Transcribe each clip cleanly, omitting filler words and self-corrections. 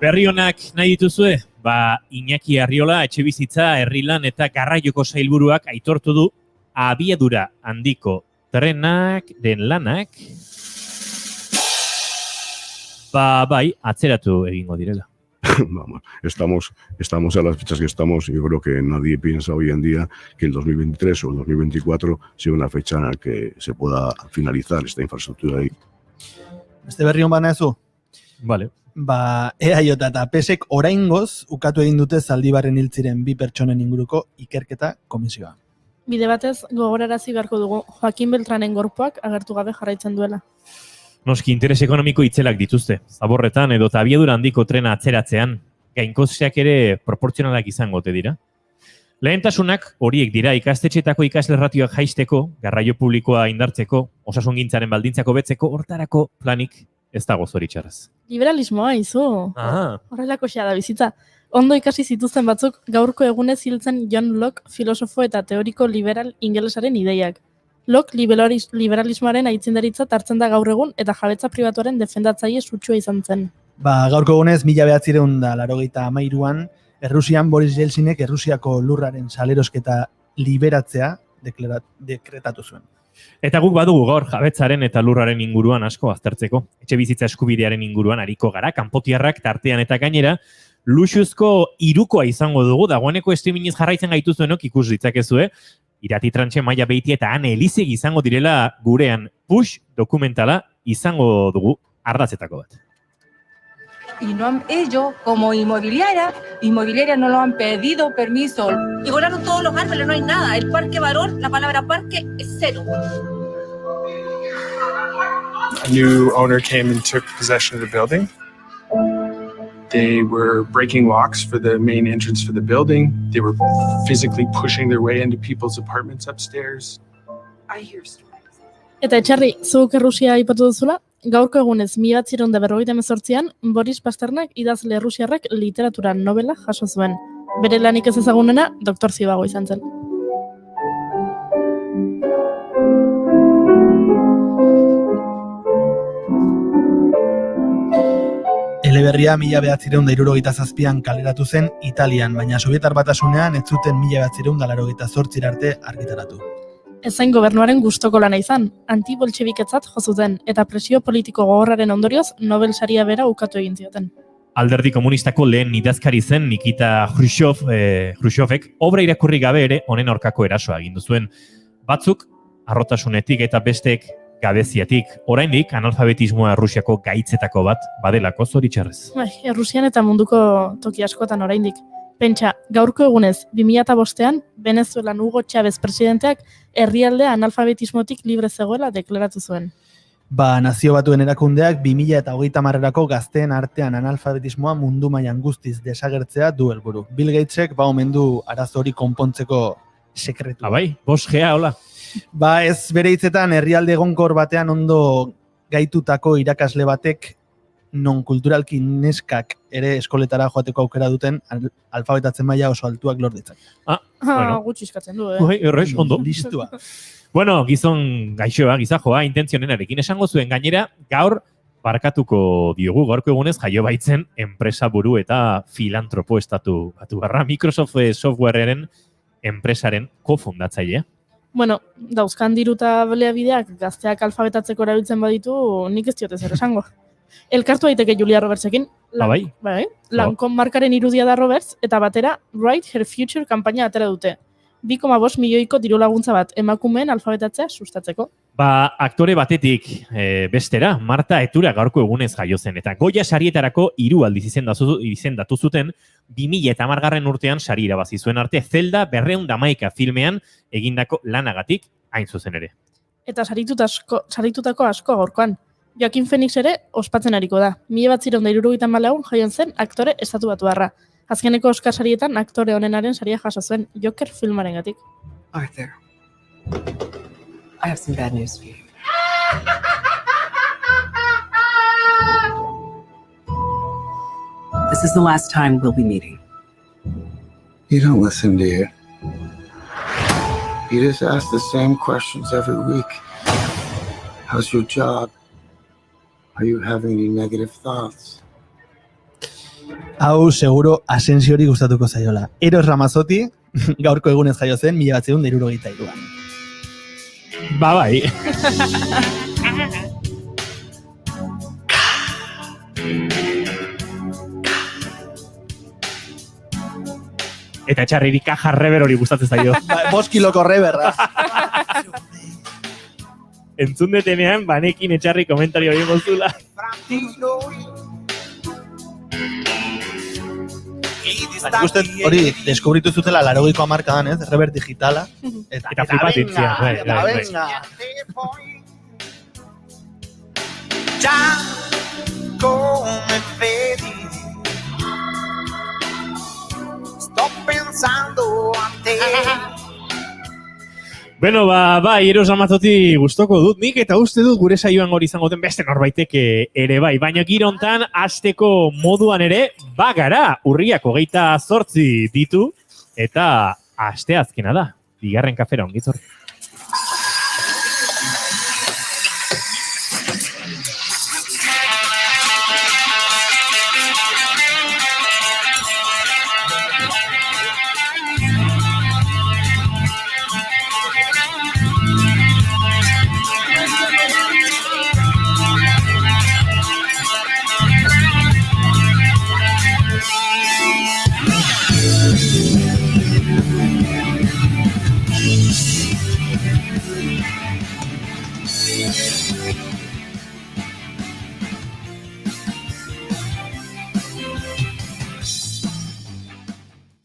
Berri onak nahi dituzue? Iñaki Arriola etxebizitza, herrilan eta garraioko sailburuak aitortu du abiadura handiko trenak den lanak bai, atzeratu egingo direla. Vamos, estamos a las fechas que estamos y yo creo que nadie piensa hoy en día que el 2023 o el 2024 sea una fecha en la que se pueda finalizar esta infraestructura ahí. Beste berri hon banazu? Vale. EAJ eta PSek oraingoz ukatu egin dute Zaldibarren hil ziren 2 pertsonen inguruko ikerketa komisioa. Bide batez gogorarazi beharko dugu Joaquin Beltranen gorpuak agertu gabe jarraitzen duela. Noski interes ekonomiko itzelak dituzte. Zaborretan edo abiadura handiko trena atzeratzean, gainkosteak ere proportzionalak izango ote dira. Lehentasunak horiek dira ikastetxeetako ikasle ratioak jaisteko, garraio publikoa indartzeko, osasungintzaren baldintzako betzeko, hortarako planik ez dago zoritxarraz. Liberalismoa, izu. Horrelako xea da bizitza. Ondo ikasi zituzten batzuk gaurko egunez hiltzen John Locke filosofo eta teoriko liberal ingelesaren ideiak. Locke liberalismoaren aitzindaritza hartzen da gaur egun eta jabetza pribatuaren defendatzaile sutsua izan zen. Gaurko egunez 1983an Errusian Boris Yeltsinek Errusiako lurraren salerosketa liberatzea dekretatu zuen. Eta guk badugu gaur jabetzaren eta lurraren inguruan asko aztertzeko. Etxebizitza eskubidearen inguruan ariko gara, kanpotiarrak tartean eta gainera, luxuzko hirukoa izango dugu, dagoeneko streamingez jarraitzen gaituzuenok ikus ditzakezue, Irati Trantxe, Maia Beiti eta Ane Elizeg izango direla gurean push dokumentala izango dugu ardatzetako bat. Y no ellos, como inmobiliaria no lo han pedido permiso. Y volaron todos los árboles, no hay nada. El Parque Barón, la palabra parque es 0. A new owner came and took possession of the building. They were breaking locks for the main entrance for the building. They were physically pushing their way into people's apartments upstairs. I hear stories. Eta Etxarri, zuk Errusia aipatu duzula? Gaurko egunez 1958an Boris Pasternak idazle errusiarrak literatura nobela jaso zuen. Bere lanik ez ezagunena Dr. Zivago izan zen. Eleberria 1977an kaleratu zen Italian, baina Sobietar Batasunean ez zuten 1988 arte argitaratu. Ez zain gobernuaren gustoko lana izan, antiboltxebiketzat jo zuten eta presio politiko gogorraren ondorioz Nobel saria bera ukatu egin zioten. Alderdi komunistako lehen idazkari zen Nikita Khrushchevek obra irakurri gabe ere honen aurkako erasoa egin zuen. Batzuk harrotasunetik eta bestek gabeziatik, oraindik analfabetismoa Errusiako gaitzetako bat badelako zoritxarrez. Errusian eta munduko toki askotan oraindik. Pentsa, gaurko egunez, 2005an, Venezuelan Hugo Chávez presidenteak herrialdea analfabetismotik libre zegoela deklaratu zuen. Nazio Batuen erakundeak 2030erako gazteen artean analfabetismoa mundu mailan guztiz desagertzea du helburu. Bill Gatesek omen du arazo hori konpontzeko sekretua. Bai, 5G, hola. Ez bere hitzetan herrialde egonkor batean ondo gaitutako irakasle batek non kulturalki neskak ere eskoletara joateko aukera duten alfabetatzen maila oso altuak lor ditzak. Gutxi eskatzen du, Errez, ondo. Listua. Bueno, gizon gaixoa, gizajoa, intentzionenarekin esango zuen gainera, gaur barkatuko diogu, gaurko egunez jaio baitzen enpresa buru eta filantropo estatu batu barra Microsoft Softwarearen enpresaren kofundatzailea. Bueno, dauzkan diruta baliabideak gazteak alfabetatzeko erabiltzen baditu, nik ez diote zer esango. Elkartu daiteke Julia Robertsekin. Bai. Lancome markaren irudia da Roberts eta batera Write Her Future kanpaina atera dute. 2,5 milioiko diru laguntza bat emakumeen alfabetatzea sustatzeko. Aktore batetik bestera, Marta Etura gaurko egunez jaio zen eta Goya sarietarako 3 aldiz izendatu zuten 2010 urtean sari irabazi zuen arte Zelda 211 filmean egindako lanagatik hain zuzen ere. Eta saritutako asko gaurkoan. Joaquin Phoenix ere ospatzen ariko da. 1974an jaion zen aktore estatubatuarra. Azkeneko Oscar sarietan aktore onenaren saria jaso zuen Joker filmarengatik. Arthur, I have some bad news for you. This is the last time we'll be meeting. You don't listen, do you? You just ask the same questions every week. How's your job? Are you having any negative thoughts? Hau, seguro, Asensiori gustatuko zaiola. Eros Ramazzotti, gaurko egunez jaio zen, 1963an. Ba, bai. Eta Etxarriri kaja rever hori gustatzen zaio. 5 kiloko reberra. Entzun detenean, banekin Etxarri komentario hori gozula. Nik uste hori deskubritu zutela 80ko hamarkadan, ez? Rever digitala. Eta flipatik zian, bai. venga. Bueno, bai, Eros Ramazzotti gustoko dut nik, eta uste dut gure saioan hori izango den beste norbaitek ere bai. Baina girontan, hasteko moduan ere, bagara, urriak 28 ditu, eta asteazkena da. Bigarren kafera ongitzor.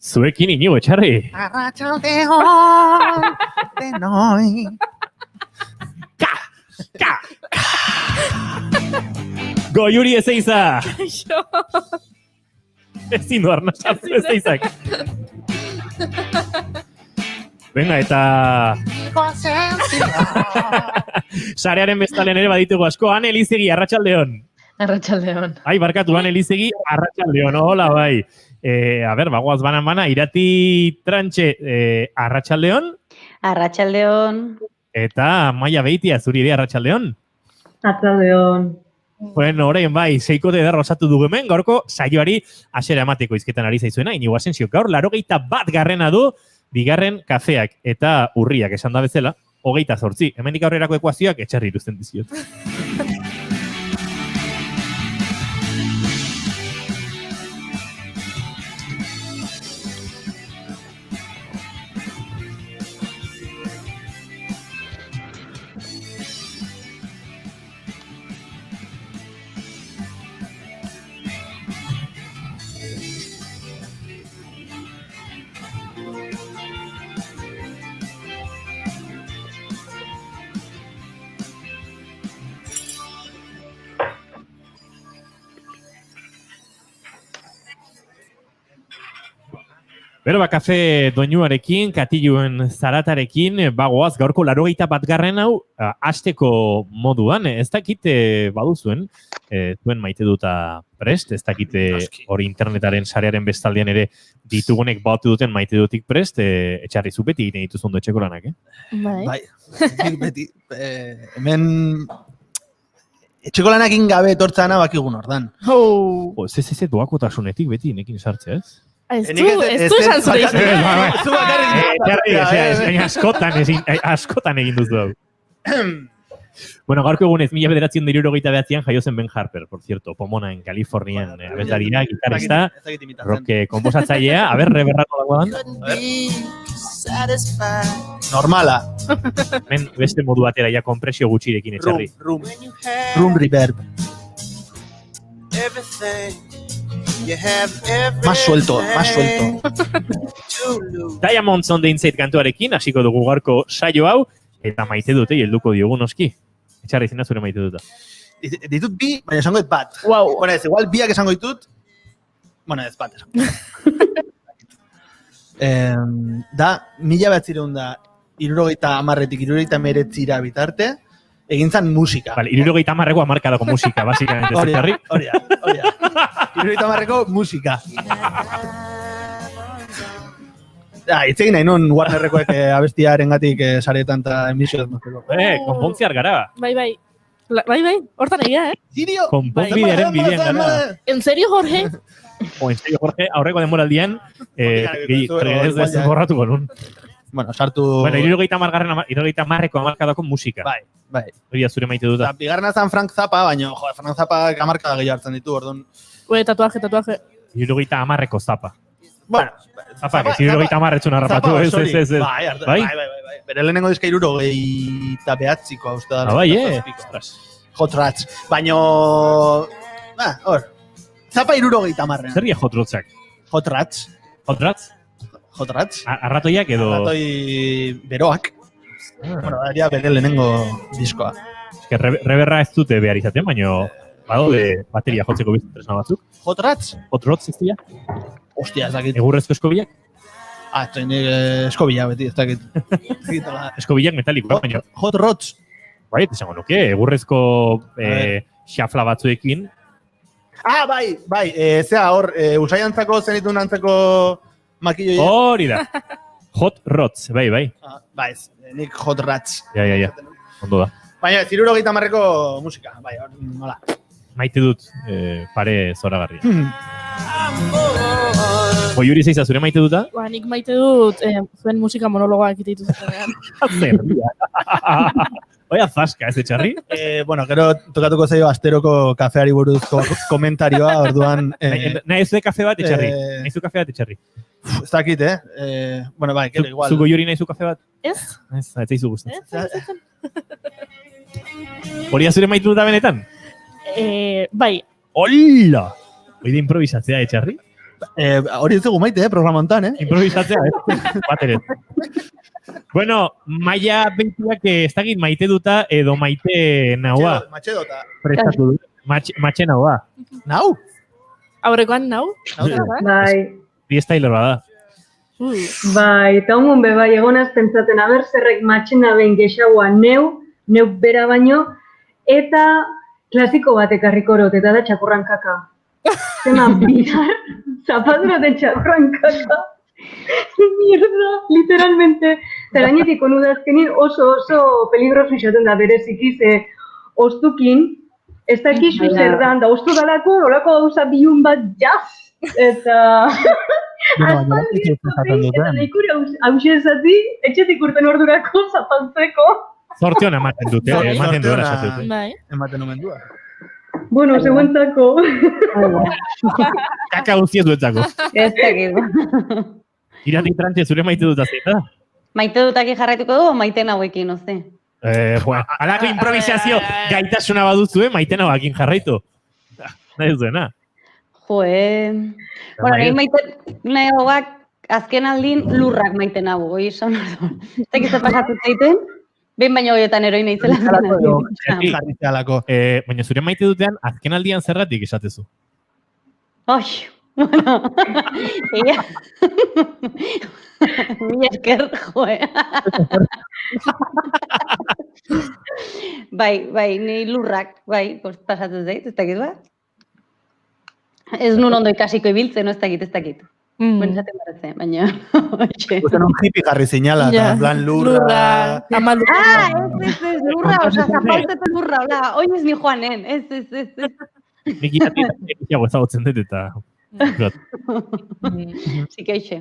Zuekin inigo, Etxarri. Arratsaldeon, denoi. Goiuri ezeiza! Ezin du arna sartu ezeizak. Venga, eta... Sarearen bestalen ere baditugu asko. Ane Elizegi, arratsaldeon. Arratsaldeon. Ai, barkatu, Ane Elizegi, arratsaldeon. Hola, bai. A ber, bagoaz banan-bana, Irati Trantxe, arratsaldeon. Arratsaldeon. Eta Maia Beitia, zuri ere arratsaldeon. Arratsaldeon. Bueno, orain bai, 6kote ederra osatu dugu hemen, gaurko saioari hasiera emateko izketan ari zaizuena, Inigo Asensio, gaur 81 du, bigarren kafeak eta urriak esan da bezala, 28. Hemendik aurrerako ekuazioak Etxarri iruzten diziot. Bero, kafe doinuarekin, katiluen zaratarekin, bagoaz, gaurko 81 hau, hasteko moduan, ez dakit baduzuen, zuen maite duta prest, ez dakit hori internetaren sarearen bestaldean ere ditugunek batu duten maite dutik prest, Etxarri zu beti egiten dituz ondo etxeko lanak, Bai, beti. Hemen etxeko lanakin gabe etortzana bakigun ordan. Ez doakotasunetik beti nekin sartzea, ez? Ez du esan zure izan. Zu bakarrik. Askotan egin duzu hau. Bueno, gaurko egunez, 1979an jaio zen Ben Harper, por cierto, Pomona en Kalifornian, abeslaria, gitarrista, rock komposatzailea, a ber, reberrako dagoan. Normala. Hemen beste modu batera, ja, kompresio gutxirekin, Etxarri. Room reverb. Más suelto. Diamonds on the Inside kantuarekin, hasiko dugu gaurko saio hau, eta maite dute, helduko diogu noski. Etxarri, zina zure maite duta. Ditut bi, baina esango bat. Wow. Bueno, ez, igual biak esango ditut, Bueno, ez bat esan. Da, 1970-tik 1979 bitarte, egin zan musika. Vale, 70ko hamarkadako musika, básicamente. Hori da, Zerri? hori da. 70ko musika. Itzegin nahi nun Warnerrekoek abestiarengatik saretan eta emisio desmazteko. Konpontziar gara. Bai, hortan egia, Sirio? Konpontbidearen bidean gara. En serio, Jorge? En serio, Jorge, aurreko denboraldian, ez da borratuko nun. Bueno, sartu... Bueno, 70ko hamarkadako musika. Bai. Hori da zure maite dut. Bigarna zan Frank Zappa, baina, Frank Zappa hamarkada gehiago hartzen ditu, orduan... Tatuaje. 70ko zapa. Bueno, Zapa, que 70 etxun harrapatu, ez. Bai. Bere lehenengo dizka 79ko uste da. Bai, Hot Rats. Baina, hor, Zappa 70. Zer dia Hot Rotzak? Hot Rats. Hot Rats? Hot Rats. Arratoiak edo... Arratoi beroak. Bueno, daria bere lehenengo diskoa. Reberra ez dute behar izaten, baina badaude bateria jotzeko biztu tresna batzuk. Hot Rats? Hot Rots ez dira? Ostia, ez dakit. Egurrezko eskobilak? Eskobila beti, ez dakit. Eskobilak metalikoa, baina... Hot Rods. Bai, esango nuke, egurrezko xafla batzuekin. Bai, zea hor, usaiantzako zenitun antzeko makilloia. Hori da. Hot Rods, bai. Bai, nik Hot Rats. Ja, ondo da. Baina, 70ko musika, bai, nola. Maite dut, pare zoragarria. Juri zeiza, zure maite duta? Nik maite dut zuen musika monologoak egite dituzuenean. Zer, oia zaska, ez etxarri? Bueno, gero tokatuko zaio asteroko kafeari buruzko komentarioa, orduan... Nahi ez kafe bat etxarri. Nahi zu kafe bat etxarri. Ez dakit, Bueno, bai, gero igual. Zuko Juri nahi zu kafe bat? Ez? Ez zaizu gustatzen. Hori zure maite duta benetan? Bai. Hola! Hoi de improvisatzea etxarri? Hori ez dugu maite, programa hontan, Improvisatzea, Bateret. Bueno, maia beituak ez dakit maite duta edo maite naua. Matxedota. Prestatu dut. Matxe naua. Nau? Aurrekoan nau? Bai, Freestyler bada. bai, eta hongun be bai, egonaz pentsaten, aber zerrek matxena behin gexaua neu bera baino, eta klasiko bat ekarriko rot, eta da txakurran kaka. Zema bizar, zapaduroten txakurran kaka. Mierda, literalmente. Eta gainetik onu da azkenin oso peligroso izaten da bereziki, ze ostukin, ez dakizu zer dan, da ostu dalako, olako gauza bihun bat jaz. Eta... Aspaldi, eta leikure hausezati, etxetik urten ordurako zapaltzeko. Zortion ematen dute, ematen duela esate dute. Bai. Ematen omen dua. Bueno, seguentzako. Kaka guztiez duetzako. Ez dakit. Irati trantxe zure maite dut azita? Maite dutaki jarraituko du, maite nauekin, oze? Alako improvisazio gaitasuna baduzue, maite nauekin jarraitu. Nahi duzuena. Bueno, nahi hauak azken aldin lurrak maite nago, goi esan orduan. Ez dakiz pasatu zaiten, behin baino goietan eroin nahi zela. Jarritzealako. Baina zure maite dutean, azken aldian zerratik esatezu. Bueno, ella... Mi esker, Bai, ni lurrak, pasatu zait, ez dakit ba? Ez nun ondo ikasiko ibiltzen, ez dakit. Bueno, esaten baratzen, baina... Usten un hippie jarri zinala, eta en plan lurra... Ez, lurra, oza, zapaltzete lurra, hola, hoi ez ni joanen, ez. Nik iratik ezagutzen dut eta... Zikeixe.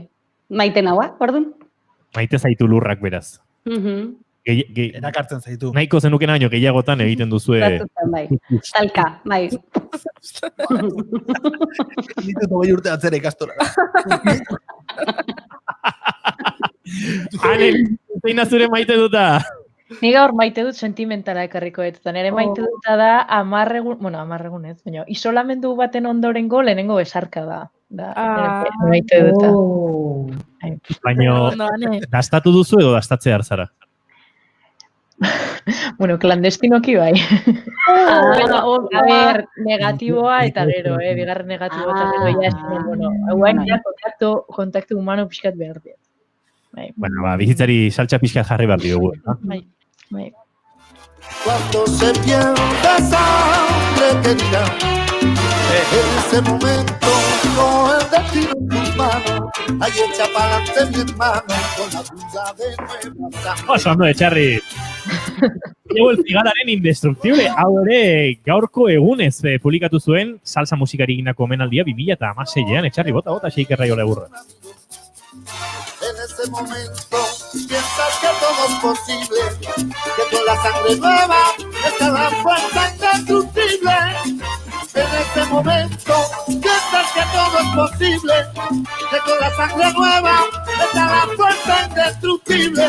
Maite naua, pardon? Maite zaitu lurrak beraz. Erakartzen zaitu. Nahiko zenukena baino gehiagotan egiten duzue... Batzutan, bai. Talka, bai. Ditut 20 urte atzera ikastora. Ane, zeina zure maite duta? Ni gaur maite dut sentimentala ekarriko dut. Nere maite duta da 10 egun, bueno, 10 egun ez, baina isolamendu baten ondorengo lehenengo besarka da. Maite duta. Baina, dastatu duzu edo dastatze hartzara? Bueno, klandestinoki bai. A ber, negatiboa eta gero, bigarren negatiboa eta gero, ja, bueno, hauain ja kontaktu humano pixkat behar dut. Bueno, bizitzari saltxa pixkat jarri behar diogu. Bai. Cuando se pierde sangre querida, en ese momento con el destino en tus manos, ahí echa para adelante mi hermano con la duda de nueva sangre. Oso ondo, Etxarri. Ego el Zigararen Indestructible, hau ere gaurko egunez publikatu zuen salsa musikari eginako omenaldia 2016an, Etxarri, bota xeikerra jola egurra. En ese momento piensas que todo es posible, que con la sangre nueva está la fuerza indestructible. En ese momento piensas que todo es posible, que con la sangre nueva está la fuerza indestructible.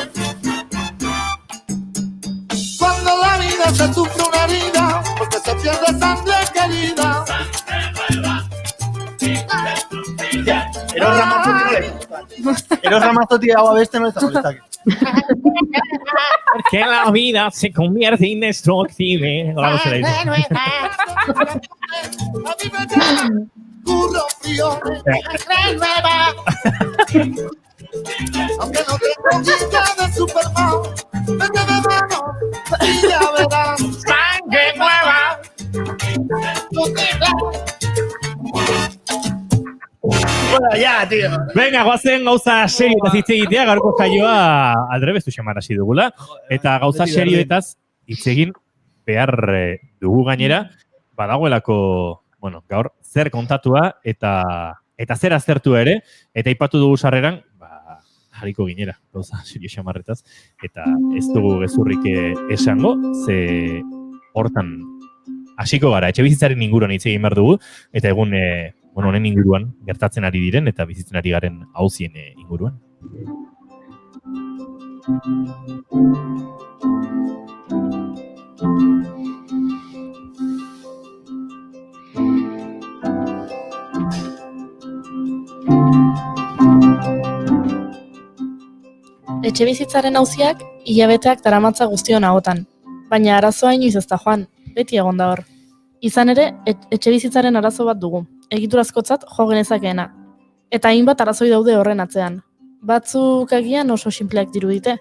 Cuando la vida se sufre una herida, porque se pierde sangre querida. Eros Ramazzotti agua beste no está molestak. Porque la vida se convierte indestructible. Vamos a A mí me llama curro frío, sangre nueva. Aunque no tengo vista de Superman, vete de mano y ya verás. Sangre nueva. Bueno, ya, tío. Venga, guazen gauza serio eta hitz egitea, gaurko jaioa aldrebestu xamar hasi dugula. Eta gauza serioetaz hitz egin behar dugu gainera, badagoelako, bueno, gaur zer kontatua eta zer aztertu ere, eta aipatu dugu sarreran, jarriko ginera, gauza serio xamarretaz, eta ez dugu gezurrik esango, ze hortan hasiko gara, etxe bizitzaren inguruan hitz egin behar dugu, eta egun honen inguruan gertatzen ari diren eta bizitzen ari garen auzien inguruan. Etxe bizitzaren auziak hilabeteak daramatza guztion ahotan, baina arazoa inoiz ez da joan, beti egon da hor. Izan ere, etxe bizitzaren arazo bat dugu, egiturazkotzat jo genezakeena. Eta hainbat arazoi daude horren atzean. Batzuk agian oso sinpleak dirudite,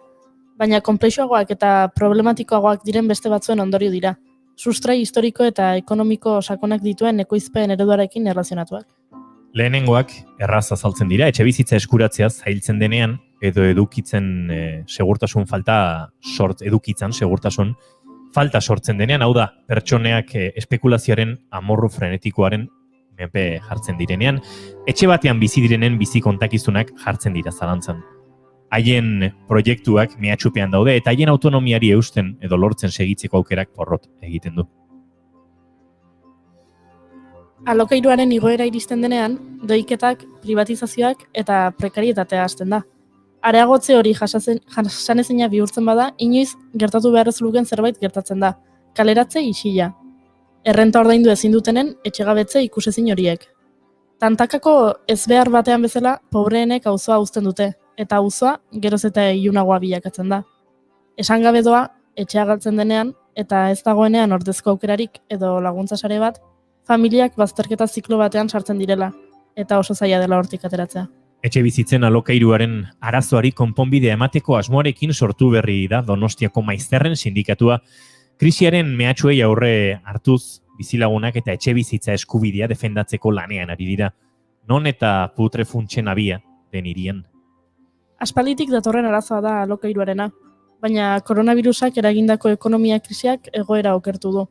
baina konplexuagoak eta problematikoagoak diren beste batzuen ondorio dira. Sustrai historiko eta ekonomiko sakonak dituen ekoizpen ereduarekin erlazionatuak. Lehenengoak erraz azaltzen dira, etxe bizitza eskuratzea zailtzen denean, edo edukitzen segurtasun falta sortzen denean, hau da, pertsoneak espekulazioaren amorru frenetikoaren menpe jartzen direnean, etxe batean bizi direnen bizi kontakizunak jartzen dira zalantzan. Haien proiektuak mehatxupean daude eta haien autonomiari eusten edo lortzen segitzeko aukerak porrot egiten du. Alokairuaren igoera iristen denean, doiketak, privatizazioak eta prekarietatea hasten da. Areagotze hori jasanezina bihurtzen bada, inoiz gertatu behar ez luken zerbait gertatzen da. Kaleratze isila. Errenta ordaindu ezin dutenen etxegabetze ikusezin horiek. Tantakako ez behar batean bezala, pobreenek auzoa uzten dute, eta auzoa geroz eta ilunagoa bilakatzen da. Esan gabe doa, etxea galtzen denean, eta ez dagoenean ordezko aukerarik edo laguntza sare bat, familiak bazterketa ziklo batean sartzen direla, eta oso zaila dela hortik ateratzea. Etxe bizitzen alokairuaren arazoari konponbidea emateko asmoarekin sortu berri da Donostiako Maizterren sindikatua. Krisiaren mehatxuei aurre hartuz, bizilagunak eta etxe bizitza eskubidea defendatzeko lanean ari dira. Non eta putre funtsen abia den hirian. Aspalditik datorren arazoa da alokairuarena, baina koronavirusak eragindako ekonomia krisiak egoera okertu du.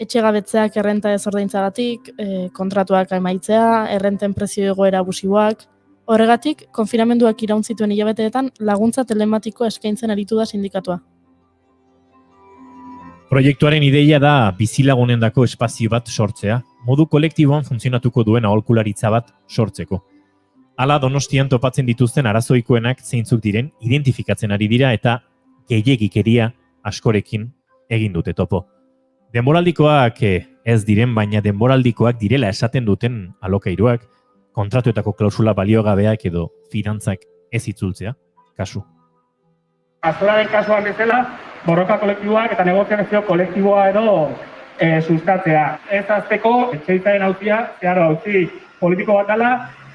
Etxegabetzeak errenta ez ordaintzagatik, kontratuak amaitzea, errenten prezio egoera abusiboak. Horregatik, konfinamenduak iraun zituen hilabeteetan laguntza telematiko eskaintzen aritu da sindikatua. Proiektuaren ideia da bizilagunendako espazio bat sortzea, modu kolektiboan funtzionatuko duen aholkularitza bat sortzeko. Hala Donostian topatzen dituzten arazoikoenak zeintzuk diren identifikatzen ari dira eta gehiegikeria askorekin egin dute topo. Denboraldikoak ez diren, baina denboraldikoak direla esaten duten alokairuak, kontratuetako klausula baliogabeak edo finantzak ez itzultzea, kasu. Azoraren kasuan bezala, borroka kolektiboak eta negoziazio kolektiboa edo sustatzea. Ez azteko, etxebizitzaren auzia, zeharo auzi politiko bat dela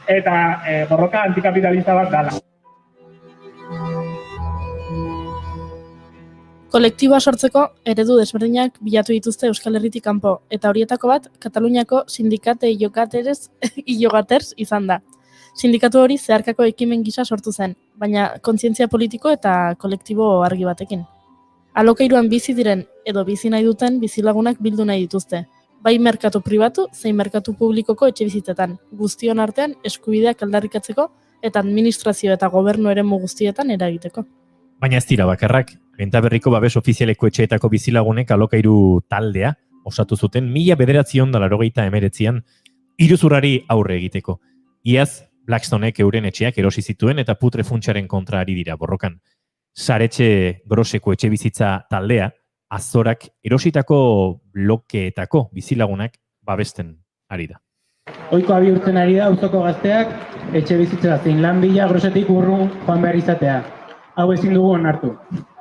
eta borroka antikapitalista bat dela. Kolektiboa sortzeko eredu desberdinak bilatu dituzte Euskal Herritik kanpo, eta horietako bat Kataluniako sindikate ilogaters izan da. Sindikatu hori zeharkako ekimen gisa sortu zen, baina kontzientzia politiko eta kolektibo argi batekin. Alokairuan bizi diren edo bizi nahi duten bizilagunak bildu nahi dituzte, bai merkatu pribatu zein merkatu publikoko etxebizitzetan, guztion artean eskubideak aldarrikatzeko eta administrazio eta gobernu eremu guztietan eragiteko. Baina ez dira bakarrak, Bentaberriko babes ofizialeko etxeetako bizilagunek alokairu taldea osatu zuten 1989an iruzurrari aurre egiteko. Iaz, Blackstonek euren etxeak erosi zituen eta putre funtsaren kontra ari dira borrokan. Saretxe groseko etxe bizitza taldea, azorak erositako blokeetako bizilagunak babesten ari da. Ohikoa bihurtzen ari da auzoko gazteak etxe bizitza zein lan bila grosetik urrun joan behar izatea. Hau ezin dugu onartu.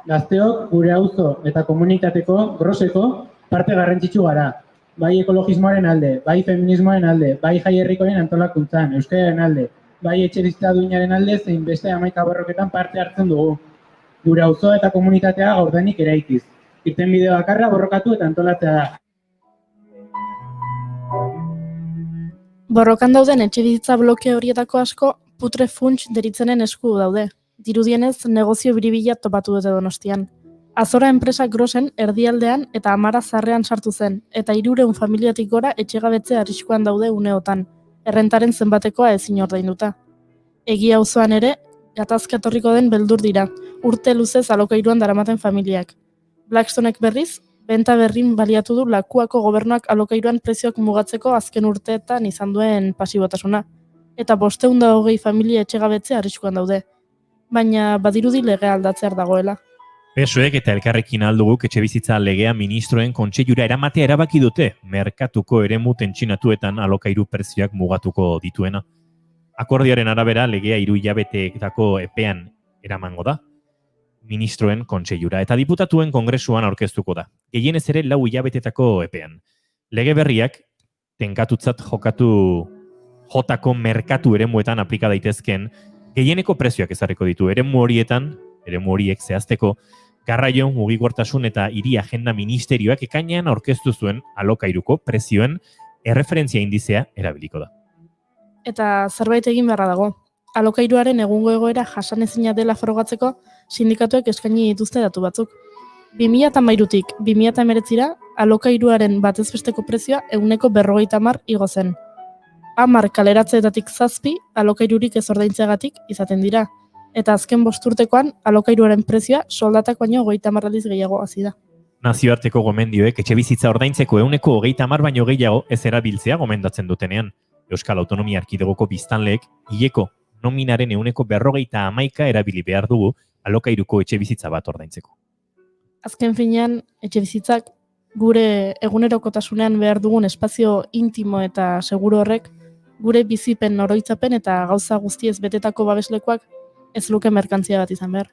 Gazteok gure auzo eta komunitateko groseko parte garrantzitsu gara. Bai ekologismoaren alde, bai feminismoaren alde, bai jai herrikoen antolakuntzan, euskararen alde, bai etxe bizitza duinaren alde zein beste 11 borroketan parte hartzen dugu. Gure auzo eta komunitatea gaurdanik eraikiz. Irtenbide bakarra borrokatu eta antolatzea da. Borrokan dauden etxebizitza bloke horietako asko putre funts deritzenen esku daude. Dirudienez negozio biribila topatu dute Donostian. Azora enpresa grosen erdialdean eta Amara zarrean sartu zen, eta 300 familiatik gora etxegabetze arriskuan daude uneotan, errentaren zenbatekoa ezin ordainduta. Egia auzoan ere, gatazka etorriko den beldur dira, urte luzez alokairuan daramaten familiak. Blackstonek berriz, Bentaberrin baliatu du Lakuako gobernuak alokairuan prezioak mugatzeko azken urteetan izan duen pasibotasuna, eta 520 familia etxegabetze arriskuan daude. Baina badirudi legea aldatzear dagoela. PSOEk eta elkarrekin alduguk etxebizitza legea ministroen kontseilura eramatea erabaki dute, merkatuko eremu tentsinatuetan alokairu prezioak mugatuko dituena. Akordioaren arabera legea 3 hilabeteetako epean eramango da, ministroen kontseilura eta diputatuen kongresuan aurkeztuko da. Gehienez ere 4 hilabetetako epean. Lege berriak tenkatutzat jotako merkatu eremuetan aplika daitezken gehieneko prezioak ezarriko ditu. Eremu horiek zehazteko, garraio, mugikortasun eta hiri agenda ministerioak ekainean aurkeztu zuen alokairuko prezioen erreferentzia indizea erabiliko da. Eta zerbait egin beharra dago. Alokairuaren egungo egoera jasanezina dela frogatzeko sindikatuek eskaini dituzte datu batzuk. 2013tik 2019ra alokairuaren batezbesteko prezioa 150 igo zen. 10 kaleratzeetatik 7 alokairurik ez ordaintzeagatik izaten dira. Eta azken 5 urtekoan alokairuaren prezioa soldatak baino 30 aldiz gehiago hazi da. Nazioarteko gomendioek etxebizitza ordaintzeko 130 baino gehiago ez erabiltzea gomendatzen dutenean. Euskal Autonomia Erkidegoko biztanleek hileko nominaren 151 erabili behar dugu alokairuko etxebizitza bat ordaintzeko. Azken finean, etxebizitzak gure egunerokotasunean behar dugun espazio intimo eta seguru horrek, gure bizipen oroitzapen eta gauza guztiez betetako babeslekuak ez luke merkantzia bat izan behar.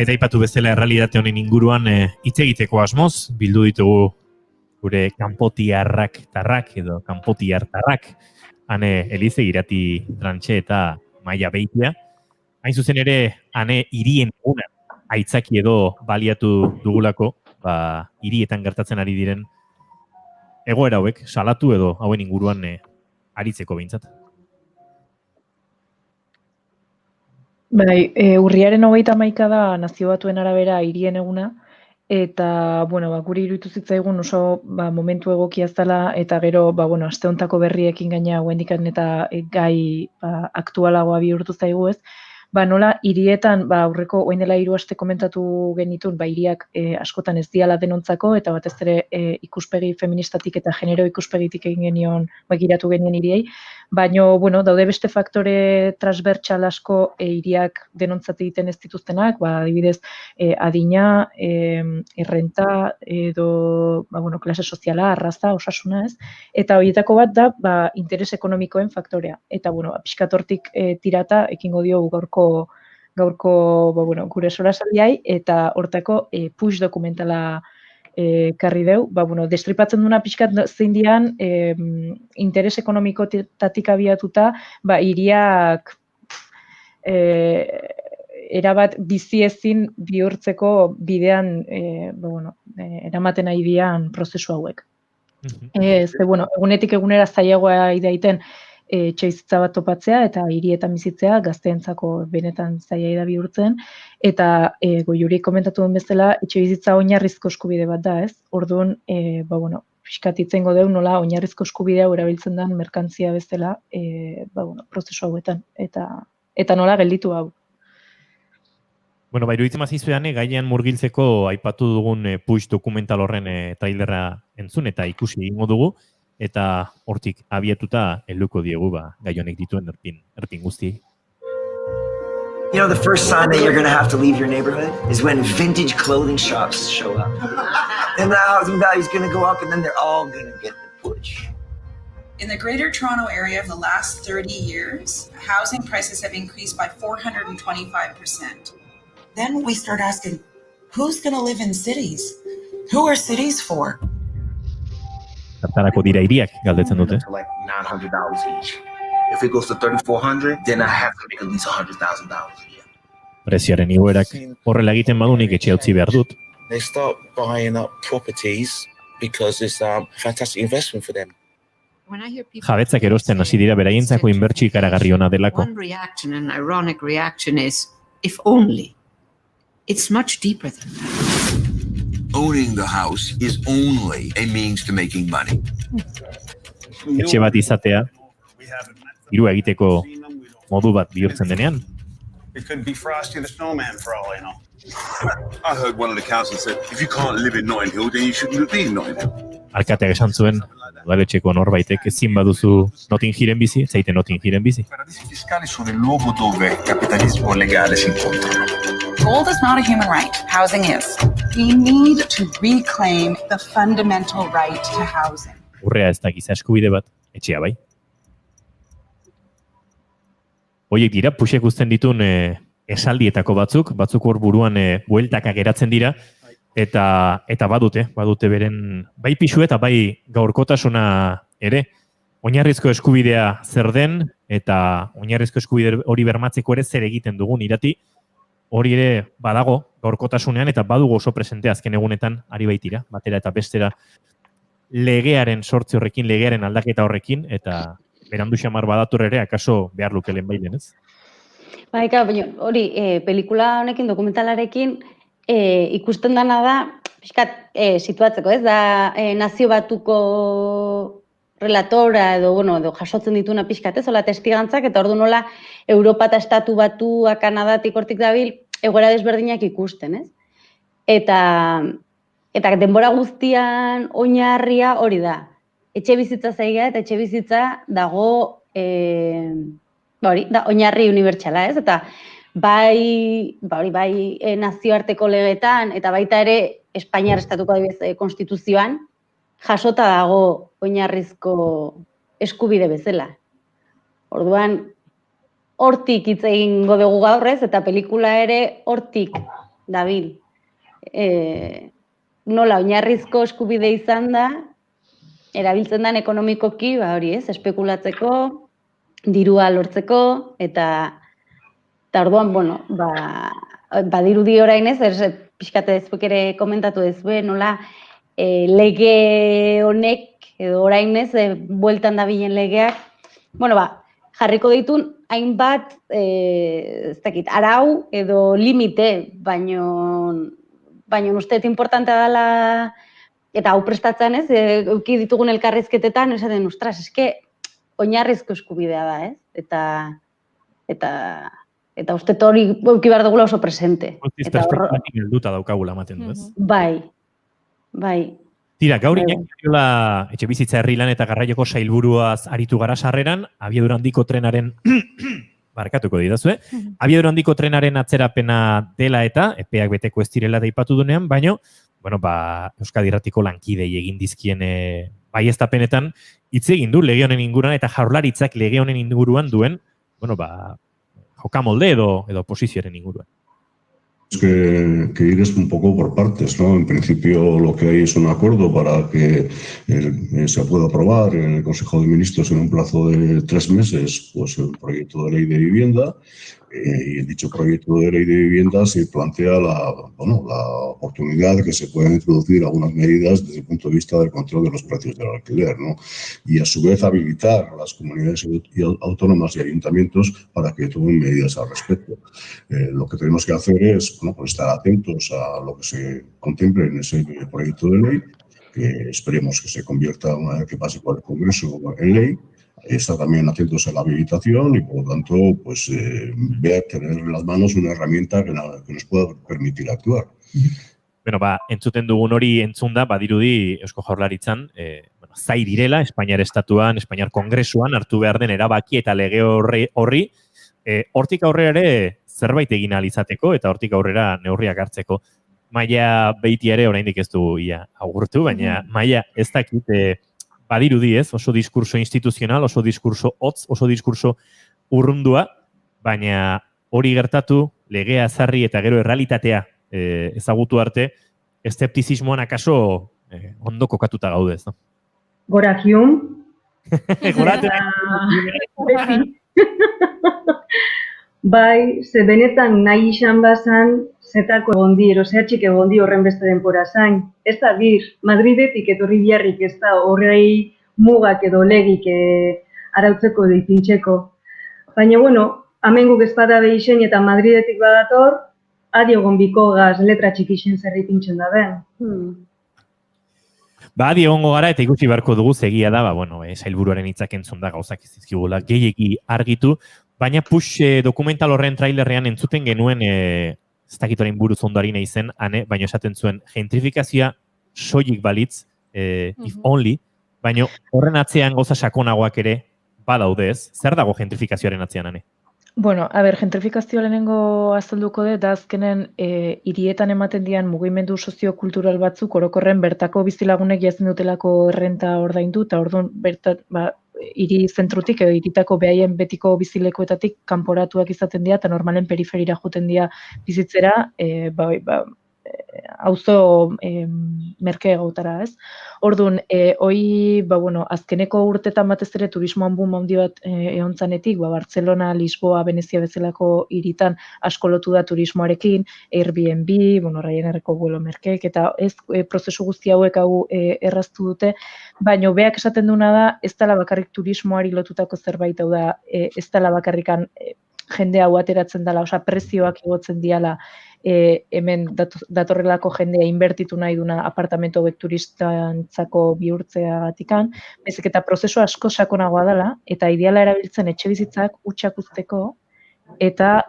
Eta ipatu bezala errealitate honen inguruan hitz egiteko asmoz, bildu ditugu gure kanpotiarrak edo kanpotiartarrak. Hane Elize Irati Trantxe eta maila beitia. Hain zuzen ere, ane hirien eguna aitzaki edo baliatu dugulako, hirietan gertatzen ari diren egoera hauek salatu edo hauen inguruan aritzeko behintzat. Bai, urriaren 31 da Nazio Batuen arabera hirien eguna, eta, guri iruditu zitzaigun oso momentu egokia zela, eta gero, aste hontako berriekin gaina guendikan eta gai aktualagoa bihurtu zaigu ez, nola hirietan, aurreko oin dela 3 aste komentatu genitun, hiriak askotan ez diala denontzako, eta batez ere ikuspegi feministatik eta genero ikuspegitik egin genion, begiratu genien hiriei, baina, daude beste faktore transbertsal asko hiriak denontzat egiten ez dituztenak, adibidez, adina, errenta, edo, klase soziala, arraza, osasuna, ez? Eta horietako bat da, interes ekonomikoen faktorea. Eta, pixkat hortik tirata, ekingo dio gaurko gure solasaldiai, eta hortako push dokumentala karri deu, destripatzen duna pixkat zein dian interes ekonomikotatik abiatuta, hiriak erabat bizi ezin bihurtzeko bidean eramaten nahi dian prozesu hauek. Egunetik egunera zailagoa daiten etxebizitza bat topatzea eta hirietan bizitzea gazteentzako benetan zaila da bihurtzen, eta Goiuri komentatu den bezala etxebizitza oinarrizko eskubide bat da, ez? Orduan, pixkat itzengo deu nola oinarrizko eskubidea erabiltzen den merkantzia bezala prozesu hauetan, eta nola gelditu hau. Iruditzen mazizuean, gainean murgiltzeko aipatu dugun push dokumental horren trailerra entzun eta ikusi egingo dugu, eta hortik abiatuta helduko diegu gai honek dituen erpin guzti. You know, the first sign that you're going to have to leave your neighborhood is when vintage clothing shops show up. And the housing value is going to go up, and then they're all going to get the push. In the Greater Toronto area of the last 30 years, housing prices have increased by 425%. Then we start asking, who's going to live in cities? Who are cities for? Zertarako dira hiriak galdetzen dute. Like $900 each. If it goes to $3,400, then I have to make at least $100,000 a year. Prezioaren igoerak horrela egiten badunik etxea utzi behar dut. They start buying up properties because it's a fantastic investment for them. Jabetzak erosten hasi dira beraientzako inbertsio ikaragarri ona delako. One reaction, an ironic reaction is, if only. It's much deeper than that. Owning the house is only a means to making money. Etxe bat izatea, dirua egiteko modu bat bihurtzen denean. It could be Frosty the Snowman for all I know. I heard one of the councils said, if you can't live in Notting Hill, then you shouldn't be in Notting Hill. Alkateak esan zuen, udaletxeko norbaitek ezin baduzu Notting Hillen bizi, zaite Notting Hillen bizi. Paradisi fiscali sono il luogo dove capitalismo legale si incontrano. Gold is not a human right. Housing is. We need to reclaim the fundamental right to housing. Urrea ez da giza eskubide bat, etxea bai. Hoiek dira, puxek uzten ditun esaldietako batzuk hor buruan bueltaka geratzen dira, eta badute beren bai pixu eta bai gaurkotasuna ere, oinarrizko eskubidea zer den, eta oinarrizko eskubide hori bermatzeko ere zer egiten dugun irati, hori ere badago gaurkotasunean, eta badugu oso presente azken egunetan ari baitira, batera eta bestera legearen sortze horrekin, legearen aldaketa horrekin, eta berandu xamar badator ere, akaso behar lukelen bailen, ez? Baina, hori, pelikula honekin, dokumentalarekin, ikusten dana da, pixkat, situatzeko, ez? Da, nazio batuko relatora edo jasotzen dituna pixkat, ez? Ola testigantzak, eta ordu nola Europa eta Estatu Batua, Kanadatik hortik dabil, egoera desberdinak ikusten, ez? Eta denbora guztian oinarria hori da. Etxe bizitza zaigea eta etxe bizitza dago oinarri unibertsala, ez? Eta bai nazioarteko legetan eta baita ere Espainiar Estatuko konstituzioan jasota dago oinarrizko eskubide bezala. Orduan, hortik hitz egingo dugu gaur ez, eta pelikula ere hortik dabil. Nola oinarrizko eskubide izan da, erabiltzen den ekonomikoki, hori ez, espekulatzeko, dirua lortzeko, eta orduan, bueno, badirudi orain ez, pixkate ezbek ere komentatu ezbe, nola lege honek, edo orain ez, bueltan dabilen legeak, bueno, jarriko ditun hainbat, ez dakit, arau edo limite, baino usteet importantea dela, eta hau prestatzen ez, euki ditugun elkarrizketetan, esaten, ostras, eske, oinarrizko eskubidea da, ez? Eta uste hori euki behar dugula oso presente. Guztiz perspektibatik helduta daukagula ematen du, ez? Bai. Tira, gaur inakiola etxebizitza herri lan eta garraioko sailburuaz aritu gara sarreran, abiadura handiko trenaren, barkatuko didazue, abiadura handiko trenaren atzerapena dela eta, epeak beteko ez direla daipatu dunean, baino, Euskadi Irratiko lankidei egin dizkien baieztapenetan hitz egin du lege honen inguruan eta Jaurlaritzak lege honen inguruan duen, jokamolde edo posizioaren inguruan. Que ir es un poco por partes, ¿no? En principio lo que hay es un acuerdo para que se pueda aprobar en el Consejo de Ministros en un plazo de 3 meses pues el proyecto de ley de vivienda y en dicho proyecto de ley de vivienda se plantea la oportunidad de que se puedan introducir algunas medidas desde el punto de vista del control de los precios del alquiler, ¿no? Y a su vez habilitar a las comunidades autónomas y ayuntamientos para que tomen medidas al respecto. Lo que tenemos que hacer es estar atentos a lo que se contemple en ese proyecto de ley, que esperemos que se convierta, una vez que pase por el Congreso, en ley. Estar también atentos a la habilitación y, por lo tanto, tener en las manos una herramienta que nos pueda permitir actuar. Entzuten dugun hori entzunda, badirudi Eusko Jaurlaritzan, zai direla, Espainiar Estatuan, Espainiar Kongresuan, hartu behar den erabaki eta lege horri, hortik aurrera ere zerbait egin ahal izateko eta hortik aurrera neurriak hartzeko. Maia beiti ere oraindik ez du agurtu, baina Maia ez dakit badirudi ez, oso diskurso instituzional, oso diskurso hotz, oso diskurso urrundua, baina hori gertatu, legea ezarri eta gero errealitatea ezagutu arte, eszeptizismoan akaso ondo kokatuta gaudez, no? Gora Hume. Bai, ze benetan nahi izan bazan, zetako egondi, eroseatxik egondi horren beste denpora zain. Ez da bir, Madridetik etorri biharrik ez da horrei mugak edo legik arautzeko edo ipintxeko. Baina, hemen guk ezpada behixen eta Madridetik badator, adiogon biko gaz letra txikixen zerri ipintxen da ben. Adi egongo gara eta ikusi beharko dugu egia da, sailburuaren hitzak entzun da gauzak ez dizkigula gehiegi argitu, baina push dokumental horren trailerrean entzuten genuen ez dakitoren buruz ondari nahi zen, baina esaten zuen gentrifikazioa soilik balitz, if only, baina horren atzean goza sakonagoak ere badaude ez. Zer dago gentrifikazioaren atzean, Ane? Bueno, gentrifikazioa lehenengo azalduko dut, da azkenen hirietan ematen dian mugimendu soziokultural batzuk orokorren bertako bizilagunek jazen dutelako errenta ordaindu, eta orduan hiri zentrutik edo hiritako behaien betiko bizilekoetatik kanporatuak izaten dira eta normalen periferira joten dira bizitzera, auzo merke gautara, ez? Orduan, azkeneko urtetan batez ere turismoan boom handi bat egontzanetik, Bartzelona, Lisboa, Venezia bezalako hiritan asko lotu da turismoarekin, Airbnb, Ryanairko vuelo merkeek, eta ez prozesu guzti hauek erraztu dute, baina beak esaten duna da, ez dela bakarrik turismoari lotutako zerbait, hau da, ez dela bakarrikan jende hau ateratzen dela, prezioak igotzen diala, hemen datorrelako jendea inbertitu nahi duna apartamento hauek turistantzako bihurtzeagatikan, bezik eta prozesu asko sakonagoa dela, eta ideala erabiltzen etxebizitzak hutsak uzteko, eta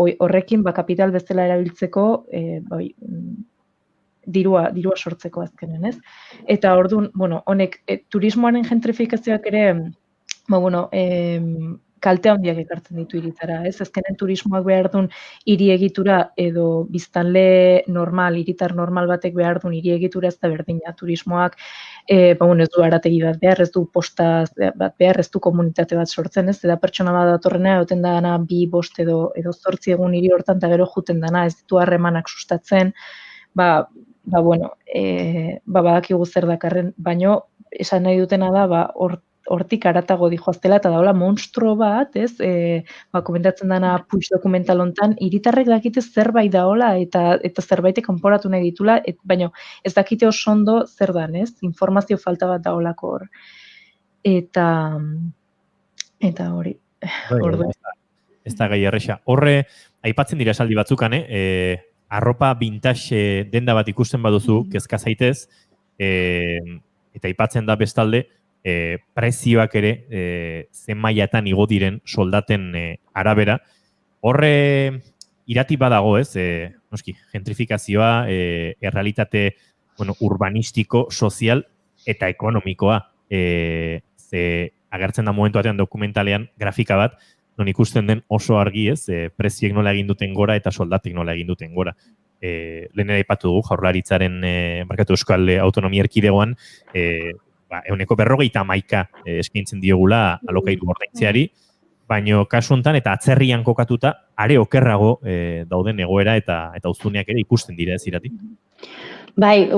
horrekin kapital bezala erabiltzeko dirua sortzeko azkenen, ez? Eta orduan, honek turismoaren gentrifikazioak ere, kalte handiak ekartzen ditu hiritara, ez? Azkenen turismoak behar duen hiri egitura edo biztanle normal, hiritar normal batek behar duen hiri egitura ez da berdina. Turismoak, ez du arategi bat behar, ez du posta bat behar, ez du komunitate bat sortzen, ez? Eta pertsona bat datorrena, egoten dana 2, 5 edo 8 egun hiri hortan, eta gero juten dana, ez ditu harremanak sustatzen, badakigu zer dakarren, baino esan nahi dutena da, hortik aratago dijoaztela, eta daula monstruo bat, ez, komentatzen dana Puig dokumental hontan, hiritarrek dakite zerbait daola, eta zerbaitek kanporatu nahi ditula, baina ez dakite oso ondo zer dan, ez, informazio falta bat daolako hor. Eta hori, Ez da gai erresa. Horre, aipatzen dira esaldi batzukan, arropa vintage denda bat ikusten baduzu, kezka zaitez, eta aipatzen da bestalde, prezioak ere zen mailatan igo diren soldaten arabera. Horre irati badago, ez? Noski, gentrifikazioa, errealitate urbanistiko, sozial eta ekonomikoa. Ze agertzen da momentu batean dokumentalean grafika bat, non ikusten den oso argi, ez, preziek nola egin duten gora eta soldatek nola egin duten gora. Lehen ere aipatu dugu, Jaurlaritzaren markatu Euskal Autonomia Erkidegoan, 50% eskaintzen diogula alokairu ordaintzeari, baino kasu hontan eta atzerrian kokatuta are okerrago dauden egoera eta auzuneak ere ikusten dira, ez Irati? Bai,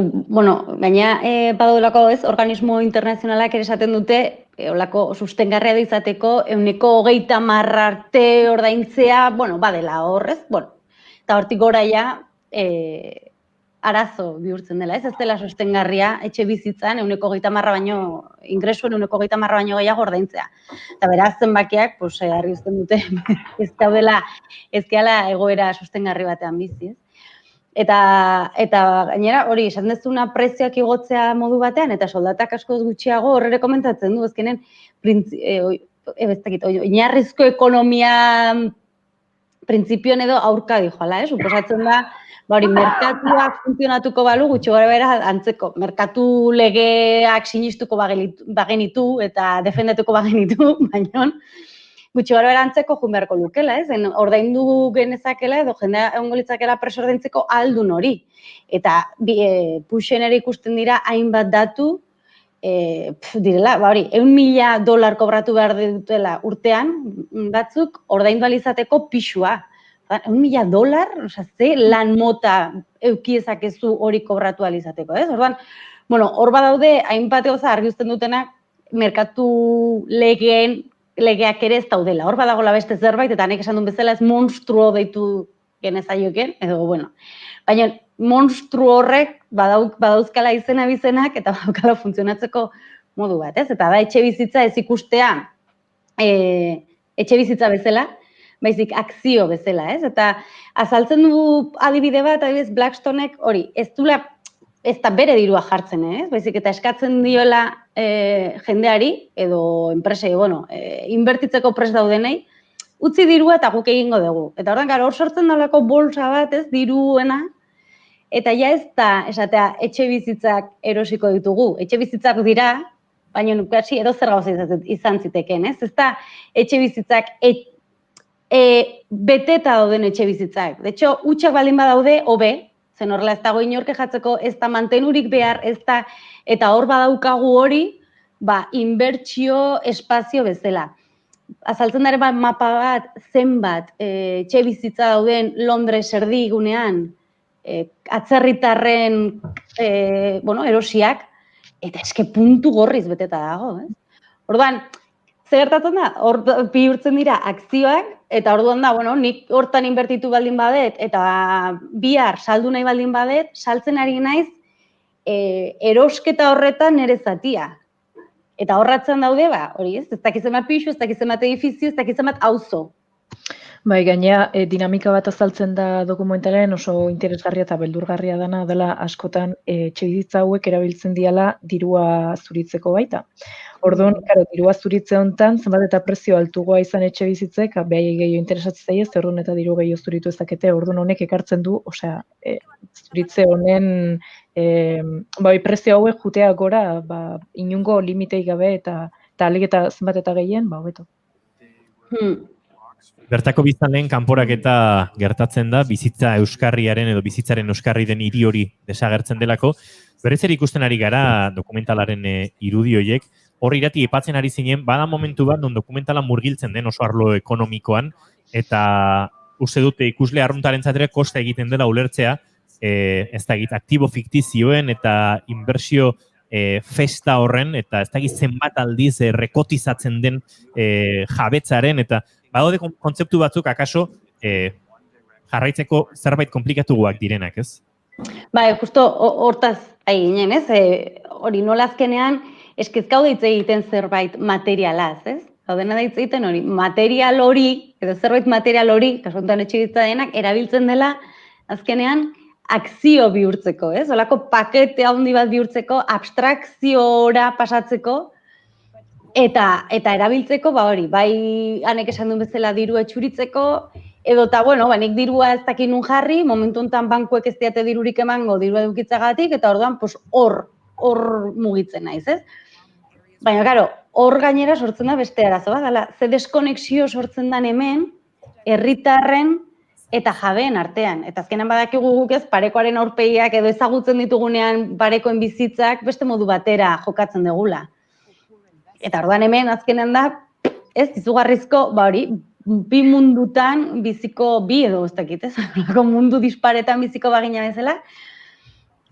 gaina badolako ez, organismo internazionalak ere esaten dute, olako sustengarria da izateko, 130% arte ordaintzea, badela horrez, eta hortik gora ja, arazo bihurtzen dela, ez dela sustengarria etxe bizitzan 130% baino, ingresuen 130% baino gehiago ordaintzea. Eta beraz, zenbakiak, argi uzten dute, ez daudela, ez gehala egoera sustengarri batean bizi, ez? Eta gainera, hori, esan dezuna prezioak igotzea modu batean, eta soldatak askoz gutxiago horre komentatzen du, ezkenen, oinarrizko ekonomia printzipioan edo aurka dijoala, suposatzen da, merkatuak funtzionatuko balu, gutxi gara bera antzeko, merkatu legeak sinistuko bagenitu eta defendatuko bagenitu, baina gutxi gara bera antzeko jun beharko lukela, ez? Ordaindu genezakela edo jendea egongo litzakela preso ordaintzeko aldun hori. Eta Puixen ere ikusten dira hainbat datu, direla, $100,000 kobratu behar dutela urtean, batzuk ordaindu alizateko pixua. $100,000, ze lan mota eukiezakezu hori kobratu alizateko, ez? Orduan, hor badaude, hainbat gauza argi uzten dutenak, merkatu legeak ere ez daudela. Hor badagoela beste zerbait, eta nek esan duen bezala ez monstruo deitu genezaioken, edo, baina monstruo horrek badauzkala izena bizenak, eta badaukala funtzionatzeko modu bat, ez? Eta da etxe bizitza ez ikustea etxe bizitza bezala, baizik akzio bezala, ez? Eta azaltzen du adibide bat, adibidez Blackstonek hori, ez da bere dirua jartzen, ez? Baizik eta eskatzen diola jendeari, edo enpresei, inbertitzeko prest daudenei, utzi dirua eta guk egingo dugu. Eta ordan hor sortzen daulako bolsa bat, ez, diruena, eta ja ez da, esatea, etxe bizitzak erosiko ditugu. Etxe bizitzak dira, baina nukasi edo zer gauza izan ziteken, ez? Ez da, etxe bizitzak beteta dauden etxe bizitzak. De hecho, utxak baldin badaude, hobe, zen horrela ez dago inorke jatzeko, ez da mantenurik behar, ez da, eta hor badaukagu hori, inbertsio espazio bezala. Azaltzen dara mapa bat, zenbat, etxe bizitza dauden Londres erdigunean, atzerritarren, erosiak, eta eske puntu gorriz beteta dago, ez? Orduan, zer gertatzen da? Hor bihurtzen dira akzioak, eta orduan da, nik hortan inbertitu baldin badet, eta bihar saldu nahi baldin badet, saltzen ari naiz, erosketa horretan nire zatia. Eta horratzen daude, hori ez dakizemat pixu, ez dakizemat edifizio, ez dakizemat auzo. Bai, gainea, dinamika bat azaltzen da dokumentaren oso interesgarria eta beldurgarria dela askotan etxebizitza hauek erabiltzen diala dirua zuritzeko baita. Orduan, dirua zuritze honetan, zenbat eta prezio altugoa izan etxe bizitzek, behai gehiago interesatzen zaie, orduan eta diru gehiago zuritu ezakete, orduan honek ekartzen du, zuritze honen prezio hauek jutea gora, inungo limitei gabe eta alegeta zenbat eta gehien, hobeto. Bertako bizaleen kanporaketa gertatzen da, bizitza euskarriaren edo bizitzaren euskarri den hiri hori desagertzen delako. Berez ere ikusten ari gara dokumentalaren irudi horiek, hor Irati aipatzen ari zinen, bada momentu bat non dokumentala murgiltzen den oso arlo ekonomikoan, eta uste dute ikusle arruntaren zatera kosta egiten dela ulertzea, ez da egit, aktibo fiktizioen eta inbertsio festa horren, eta ez dakit zenbat aldiz rekotizatzen den jabetzaren, eta badaude kontzeptu batzuk akaso jarraitzeko zerbait komplikatuak direnak, ez? Bai, justo hortaz ginen, ez? Hori nola azkenean, eskizkaude hitz egiten zerbait materialaz, ez? Gaudena da hitz egiten hori, material hori, edo zerbait material hori, kasuntan etxegitza denak, erabiltzen dela azkenean akzio bihurtzeko, ez? Olako pakete handi bat bihurtzeko, abstrakziora pasatzeko, eta erabiltzeko, hori, bai hanek esan duen bezala dirua etxuritzeko, edo eta, nik dirua ez dakin nun jarri, momentu honetan bankuek ez diate dirurik emango dirua edukitzagatik, eta orduan, hor mugitzen naiz, ez? Baina, karo, hor gainera sortzen da beste arazo bat, dela, ze deskonexio sortzen dan hemen, herritarren eta jabeen artean. Eta azkenan badakigu guk ez, parekoaren aurpegiak edo ezagutzen ditugunean parekoen bizitzak beste modu batera jokatzen degula. Eta orduan hemen azkenan da, ez, izugarrizko, hori, bi mundutan biziko, bi edo ez dakit, ez, mundu disparetan biziko bagina bezala,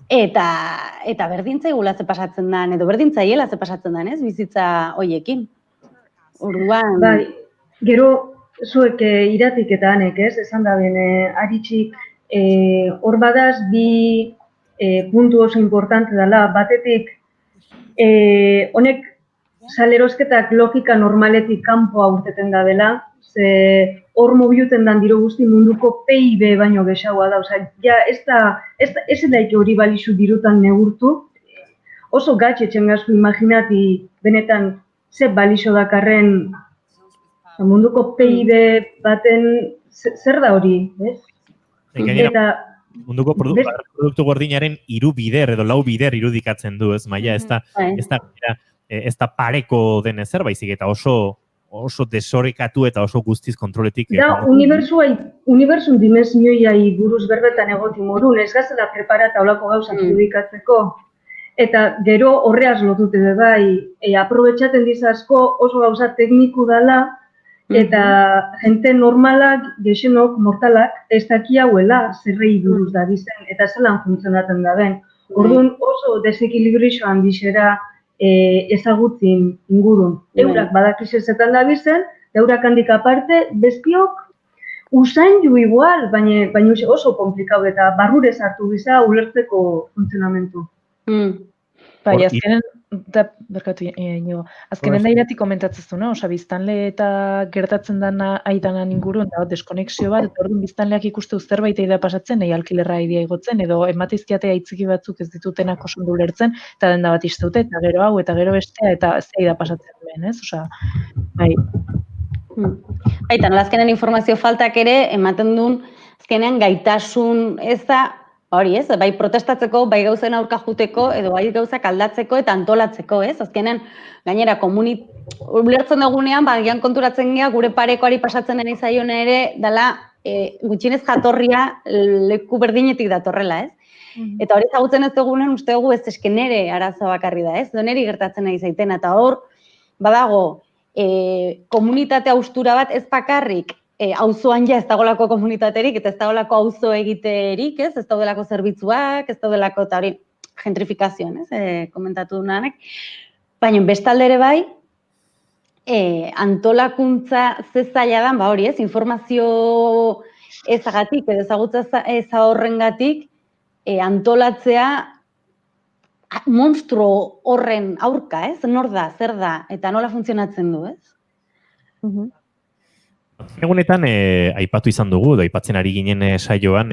eta berdintzaigula ze pasatzen dan, edo berdintzaiela ze pasatzen dan, ez, bizitza hoiekin. Orduan... Bai, gero zuek iratik eta hanek, ez, esan da ben, aritxik, hor badaz bi puntu oso importante dela, batetik, honek salerosketak logika normaletik kanpoa urteten da dela, ze hor mobiuten dan diro guzti munduko PIB baino gehiagoa da, oza, ja, ez daik hori balixu dirutan negurtu, oso gatxe txengazku imaginati benetan ze balixo dakarren munduko PIB baten zer da hori, ez? Eta munduko produktu gordinaren 3 bider edo 4 bider irudikatzen du, ez, Maia, ez da pareko den ezer, baizik eta oso desorekatu eta oso guztiz kontroletik. Da, unibertsun dimensioiai buruz berbetan egoti morun, ez gazela preparata olako gauzak irudikatzeko. Eta gero horreaz lotute de bai, aprobetxaten dizazko oso gauza tekniku dela, eta jente normalak, gexenok, mortalak, ez daki hauela zerrei buruz da bizen, eta zelan funtzionatzen da ben. Orduan oso desekilibrizioan dixera ezagutzin ingurun. Eurak badakizezetan da bizen, eurak handik aparte, bestiok usain ju igual, baina oso komplikau eta barrurez hartu biza ulertzeko funtzionamentu. Bai, azkenen, azkenen da iratik komentatzen zuen, oza, biztanle eta gertatzen dana aidanan ingurun, da, deskonexio bat, eta orduan biztanleak ikustu zerbait da pasatzen, nahi alkilerra idea igotzen, edo emateizkiatea aitziki batzuk ez ditutenak oso ondo ulertzen, eta denda bat izteute, eta gero hau, eta gero bestea, eta zei da pasatzen duen, ez? Oza, bai. Baita, azkenen informazio faltak ere, ematen duen, azkenen gaitasun ez da, hori ez, bai protestatzeko, bai gauzen aurka juteko, edo bai gauzak aldatzeko eta antolatzeko, ez? Azkenen, gainera, ulertzen dugunean, bagian konturatzen gea, gure parekoari pasatzen dena izaiona ere, dela, gutxinez jatorria leku berdinetik datorrela, ez? Eta hori zagutzen ez dugunen, uste dugu ez eske nere arazo bakarri da, ez? Neri gertatzen nahi zaiten, eta hor, badago, komunitate austura bat ez bakarrik, auzoan ja ez dagoelako komunitaterik, eta ez dagoelako auzo egiterik, ez daudelako zerbitzuak, ez daudelako, eta hori, gentrifikazioan, ez, komentatu dunanek. Baina, bestalde ere bai, antolakuntza zezaila dan, hori ez, informazio ezagatik, edo ezagutza ez horrengatik, antolatzea monstruo horren aurka, ez, nor da, zer da, eta nola funtzionatzen du, ez? Egunetan, aipatu izan dugu, aipatzen ari ginen saioan,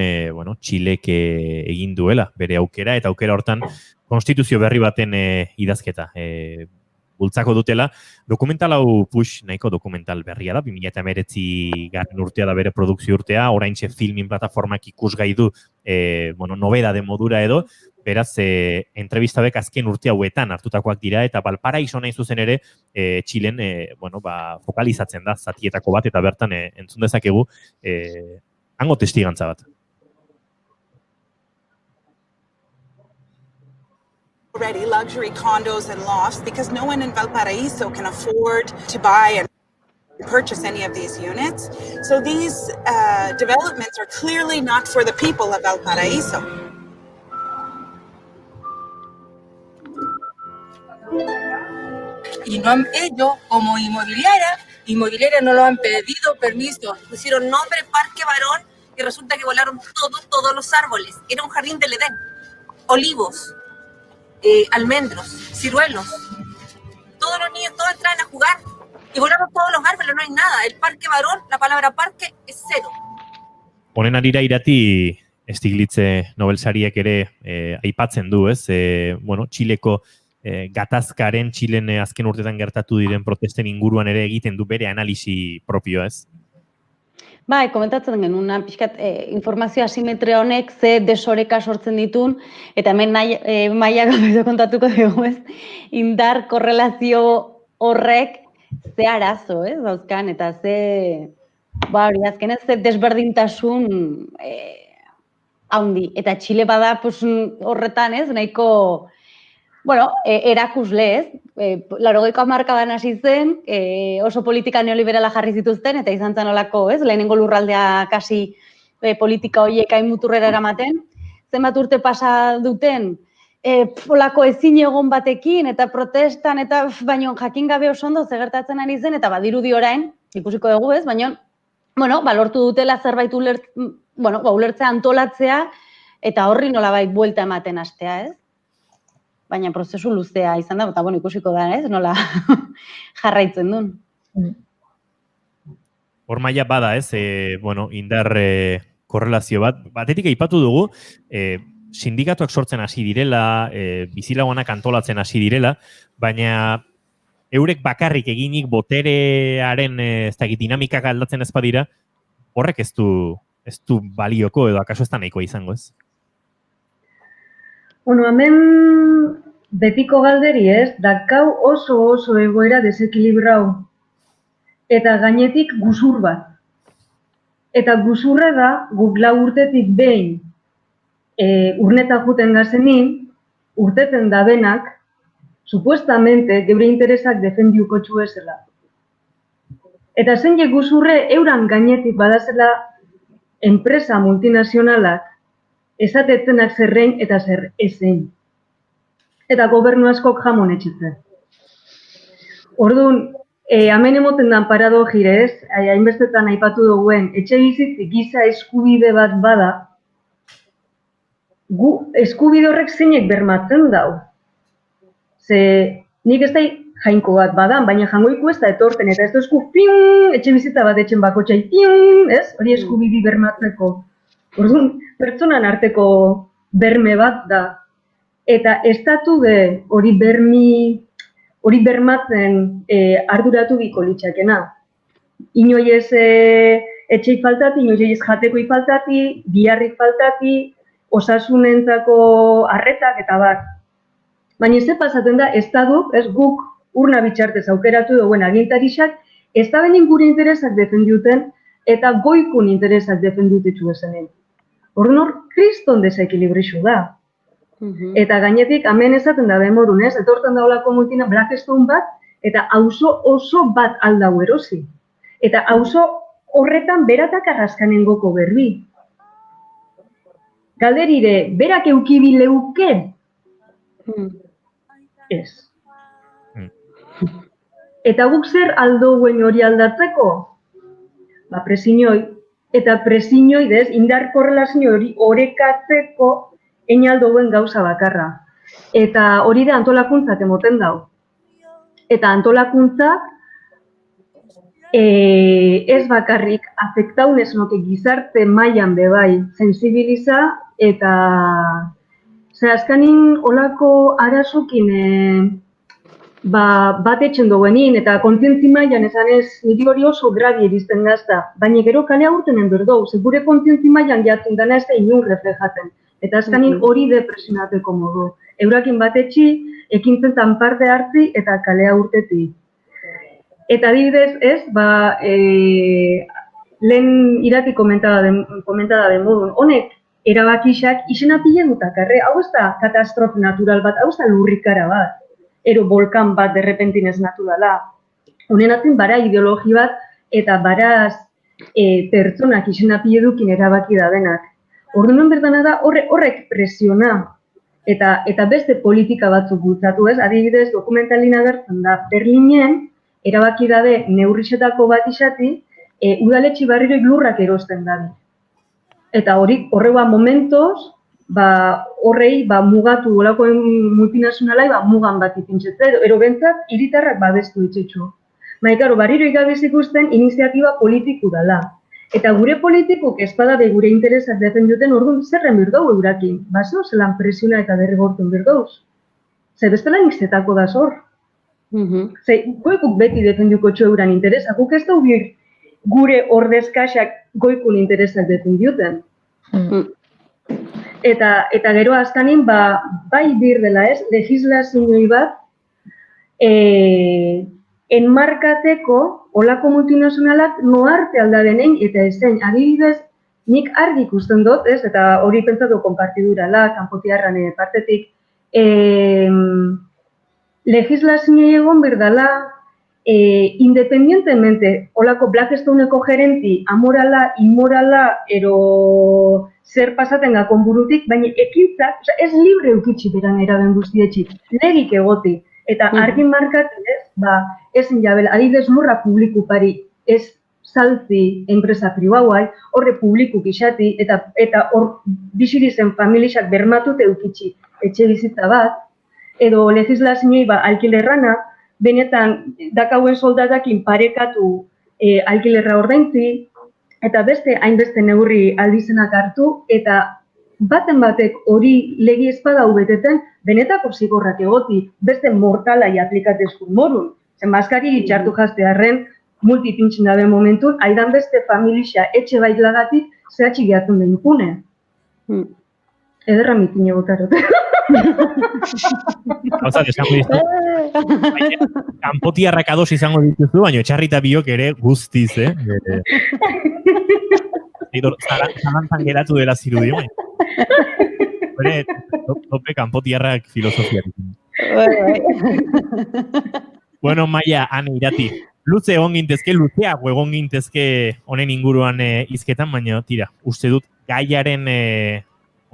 Txilek egin duela bere aukera, eta aukera hortan konstituzio berri baten idazketa bultzako dutela. Dokumental hau nahiko dokumental berria da, 2019 garren urtea da bere produkzio urtea, oraintxe filmin plataformak ikusgai du nobedade modura edo, beraz, entrevistabek azken urte hauetan hartutakoak dira, eta Valparaiso nahi zuzen ere, Txilen, fokalizatzen da, zatietako bat, eta bertan entzun dezakegu, hango testigantza bat. Already luxury condos and lofts because no one in Valparaiso can afford to buy and purchase any of these units. So these developments are clearly not for the people of Valparaiso. Y no han, ellos, como inmobiliaria no lo han pedido permiso. Pusieron nombre Parque Barón y resulta que volaron todos los árboles. Era un jardín del Edén. Olivos, almendros, ciruelos. Todos los niños, todos entraban a jugar y volaron todos los árboles, no hay nada. El Parque Barón, la palabra parque, es cero. Honen arira irati Stiglitz Nobel sariak ere aipatzen du, ez? Bueno, Txileko gatazkaren, Txilen azken urtetan gertatu diren protesten inguruan ere egiten du bere analisi propioa, ez? Bai, komentatzen genuen, pixkat informazio asimetria honek ze desoreka sortzen ditun, eta hemen Maiak kontatuko dugu, ez? Indar korrelazio horrek ze arazo, ez? Dauzkan, eta ze, hori, azkenez ze desberdintasun haundi. Eta Txile bada horretan, ez? Nahiko, bueno, erakusle, ez? 80ko hamarkadan hasi zen, oso politika neoliberala jarri zituzten, eta izan zen olako, ez? Lehenengo lurraldea kasi politika horiek hain muturrera eramaten. Zenbat urte pasa duten, olako ezin egon batekin, eta protestan, eta baino jakin gabe oso ondo zegertatzen ari zen, eta badirudi orain, ikusiko dugu, ez? Baino, bueno, lortu dutela zerbait ulertzea, antolatzea, eta horri nolabait buelta ematen hastea, ez? Baina prozesu luzea izan da, eta bueno, ikusiko da, ez? Nola jarraitzen duen. Hor maila bada, ez? Bueno, indar korrelazio bat. Batetik aipatu dugu, sindikatuak sortzen hasi direla, bizilagunak antolatzen hasi direla, baina eurek bakarrik eginik boterearen dinamikak aldatzen ez badira, horrek ez du balioko edo akaso ez da nahikoa izango, ez? Bueno, hemen betiko galderi ez, dakau oso egoera desekilibrau. Eta gainetik guzur bat. Eta guzurra da, guk 4 urtetik behin urneta juten gazenin, urteten dabenak, supuestamente geure interesak defendiuko txuezela. Eta zen guzurre euran gainetik badazela enpresa multinazionalak esatetzenak zerrein eta zer ezein. Eta gobernu askok jamon etxitzen. Orduan, hemen emoten dan paradojirez, hainbestetan aipatu duguen, etxe bizitzik giza eskubide bat bada, eskubide horrek zeinek bermatzen dau. Ze nik ez da jainko bat badan, baina jangoiku ez da etorten, eta ez da esku etxe bizitza bat etxen bako txai, ez? Hori eskubidi bermatzeko. Orduan, pertsonan arteko berme bat da. Eta estatu de hori bermatzen arduratu biko litxakena. Inoi ez etxeik faltati, inoi ez jatekoik faltati, biharrik faltati, osasunentzako arretak eta bat. Baina ez pasatzen da, estaduk, ez guk urna bitxartez aukeratu duen agintarixak, ez da benin gure interesak defendiuten eta goikun interesak defendiutetxu esenen. Orduan hor, kriston desekilibrixu da. Eta gainetik, hemen esaten da bemorun, ez? Etorten daulako multina Blackstone bat, eta auzo oso bat aldau erosi. Eta auzo horretan beratak arraskanengoko berbi. Galderire, berak eukibi leuke? Ez. Eta guk zer aldouen hori aldatzeko? Ba, presiñoi. Eta presiñoi, dez, indar korrelazio hori orekatzeko einaldoen gauza bakarra. Eta hori da antolakuntzak emoten dau. Eta antolakuntzak ez bakarrik afektaunez noke gizarte mailan bebai sensibiliza eta azkanin olako arazokin bat etxen duguenin eta kontzientzi mailan esan ez niri hori oso grabi erizten gazta, baina gero kalea urtenen berdou, ze gure kontzientzi mailan jatzen dana ez da inun reflejaten. Eta azkanin hori depresionateko modu. Eurakin bat etxi, ekintzetan parte hartzi eta kalea urteti. Eta adibidez, ez, lehen irati komentada den modun, honek erabakixak izena pile dutakarre, hau ez da katastrofe natural bat, hau ez da lurrikara bat, ero volkan bat derrepentinez naturala. Honen atzen bara ideologi bat eta baraz pertsonak izena pile dukin erabaki da denak. Orduan berdana da horrek presiona. eta beste politika batzuk bultzatu, ez? Adibidez, dokumentalin agertzen da, Berlinen, erabaki dabe neurrixetako bat izati, udaletxi barriroik lurrak erosten dabe. Eta horregoa momentoz, horrei mugatu olakoen multinazionalai mugan bat ipintzetza, ero bentzat, hiritarrak babestu itxetxu. Karo, barriro igabiz ikusten iniziatiba politiku dela. Eta gure politikuk espadabe gure interesak defenduten orduan zerren birdau eurakin. Baso, zelan presiona eta derrigortun birdauz. Ze bestela nixetako da zor. Ze, goikuk beti defenduko txueuran interesak, guk ez da gure ordezkaxak goikun interesak defenduten. Eta gero azkanin, bai bir dela ez, legislazioi bat, enmarkateko olako multinazionalak noarte aldabenein eta ezein. Adibidez, nik argi ikusten dut, ez, eta hori pentsatu konpartidurala, kanpotiarran partetik, legislazioi egon berdala, independientemente, olako Blackstoneeko gerenti, amorala, inmorala, ero zer pasaten gakon burutik, baina ekintzak, ez libre eukitsi beran eraben guztietxik, legik egoti. Eta argi markatzen ez, ezin jabela, adibidez lurra publiku pari ez saltzi enpresa pribauai, horre publiku gixati, eta hor bizirizen familiak bermatute eukitsi etxe bizitza bat, edo legislazioi alkilerrana, benetan dakauen soldatakin parekatu alkilerra ordaintzi, eta beste hainbeste neurri aldizenak hartu, eta baten batek hori legi espadau beteten, benetako zigorrak egoti, beste mortalai aplikatezkun morun. Zen maskari itxartu jaztearen, multipintxin dabe momentun, aidan beste familia etxe baitlagatik zehatxik gehatzen den ikune. Ederra mitine botarot. Hauza, desango dizu. Kanpotiarrak ados izango dituzu, baina etxarrita biok ere guztiz, zalantzan geratu dela zirudi, baina. Tope kanpotiarrak filosofiarekin. Bueno, Maia, Ane, Irati, luze egon gintezke, luzeago egon gintezke honen inguruan hizketan, baina tira, uste dut gaiaren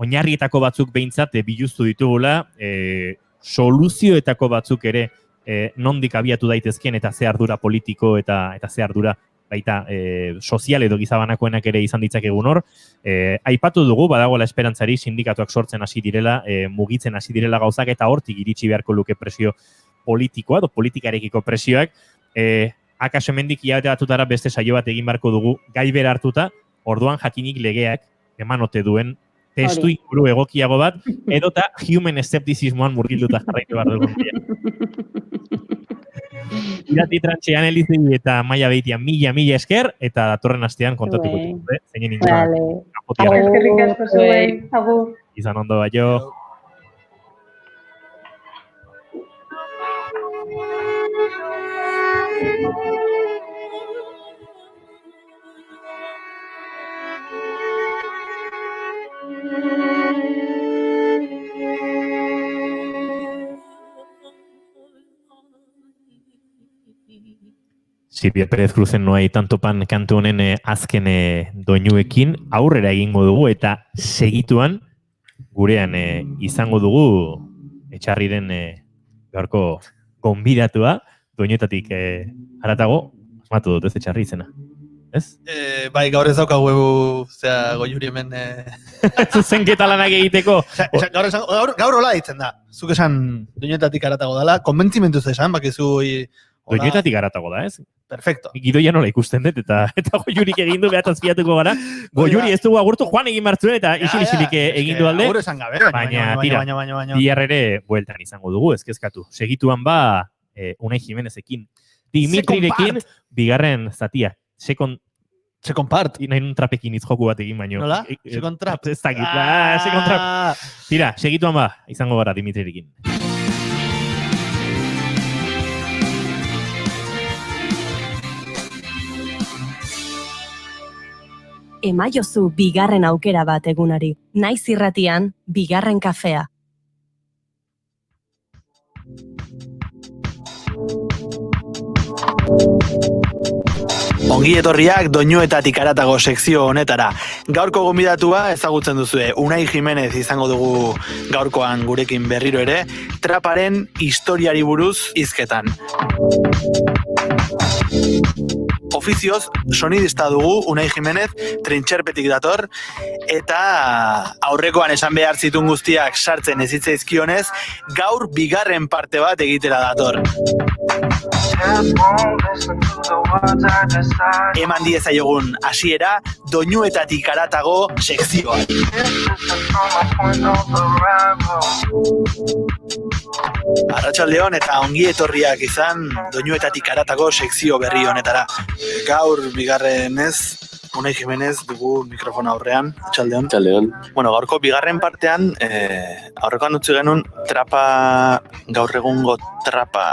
oinarrietako batzuk behintzat biluztu ditugula, soluzioetako batzuk ere nondik abiatu daitezkien eta ze ardura politiko eta ze ardura baita sozial edo gizabanakoenak ere izan ditzakegun hor. Aipatu dugu, badagoela esperantzari sindikatuak sortzen hasi direla, mugitzen hasi direla gauzak eta hortik iritsi beharko luke presio politikoa edo politikarekiko presioak. Akaso hemendik hilabete batutara beste saio bat egin beharko dugu gai bera hartuta, orduan jakinik legeak eman ote duen testu inguru egokiago bat, edota human escepticismoan murgilduta jarraitu behar dugu. Irati Trantxean Elizi eta Maia Beitian mila esker, eta datorren astean kontatuko dut, zeinen inguruan. Eskerrik asko zuen, agur. Izan ondo, baio. Silvia Pérez Cruzen no hay tanto pan kantu honen azken doinuekin aurrera egingo dugu eta segituan gurean izango dugu etxarriren gaurko gonbidatua doinuetatik haratago asmatu dut ez etxarri izena. Ez? Bai, gaur ez daukagu goiuri hemen... Zuzenketa lanak egiteko. Gaur hola ditzen da. Zuk esan doinuetatik haratago dela, konbentzimentuz esan, bakizu... Doinuetatik haratago da, ez? Perfecto. Gidoia nola ikusten dut, eta goiurik egindu behataz fiatuko gara. Goiuri ez dugu agurtu, Juan egin martzuen, eta isilik egindu alde. Agur esan gabe, baina tira, bihar ere bueltan izango dugu, ezkezkatu. Segituan ba, Unai Jimenezekin. Dimitrirekin, bigarren zatia. Second part. Nahin un trapekin izjoku bat egin baino. Nola? Second trap. Ez dakit, second trap. Tira, segituan ba, izango gara Dimitrirekin. Emaiozu bigarren aukera bat egunari. Naiz irratian, bigarren kafea. Ongi etorriak Doinuetatik haratago sekzio honetara. Gaurko gonbidatua ezagutzen duzue. Unai Jimenez izango dugu gaurkoan gurekin berriro ere, traparen historiari buruz hizketan. Ofizioz, sonidista dugu Unai Jimenez, Trintxerpetik dator, eta aurrekoan esan behar zitun guztiak sartzen ezitzaizkionez, gaur bigarren parte bat egitera dator. Eman diezaiogun hasiera Doinuetatik haratago sekzioan. Arratsaldeon eta ongi etorriak izan Doinuetatik haratago sekzio berri honetara. Gaur bigarrenez Unai Jimenez dugu mikrofona aurrean. Arratsaldeon. Arratsaldeon. Bueno, gaurko bigarren partean aurrekoan utzi genuen trapa, gaur egungo trapa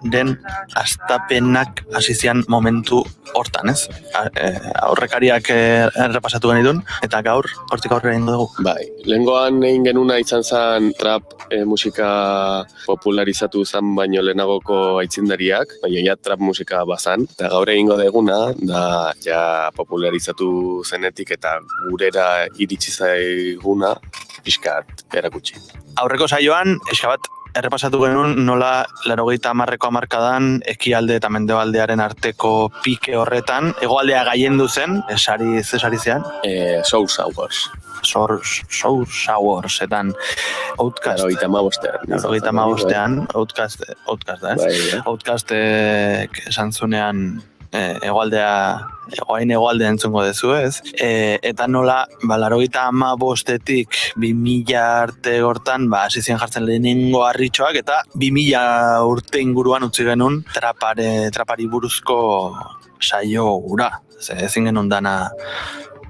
den astapenak hasi zian momentu hortan, ez? Aurrekariak errepasatu genitun, eta gaur, hortik aurrera ingo dugu. Bai, lehengoan egin genuna izan zen trap musika popularizatu zen baino lehenagoko aitzindariak, baina ja trap musika bazan, eta gaur egingo deguna, da ja popularizatu zenetik eta gurera iritsi zaiguna pixkat erakutsi. Aurreko saioan, eskabat, errepasatu genuen nola 80ko hamarkadan ekialde eta mendebaldearen arteko pike horretan, hegoaldea gailendu zen, sari zean? Sour Sours. Sour Soursetan Outcast. 85ean, Outcast da, ez? Outcastek esan zunean hegoalde entzungo dezu, ez? Eta nola, 85etik 2000 arte hortan, hasi ziren jartzen lehenengo harritxoak, eta 2000 urte inguruan utzi genuen trapari buruzko saio gura. Ezin genuen dana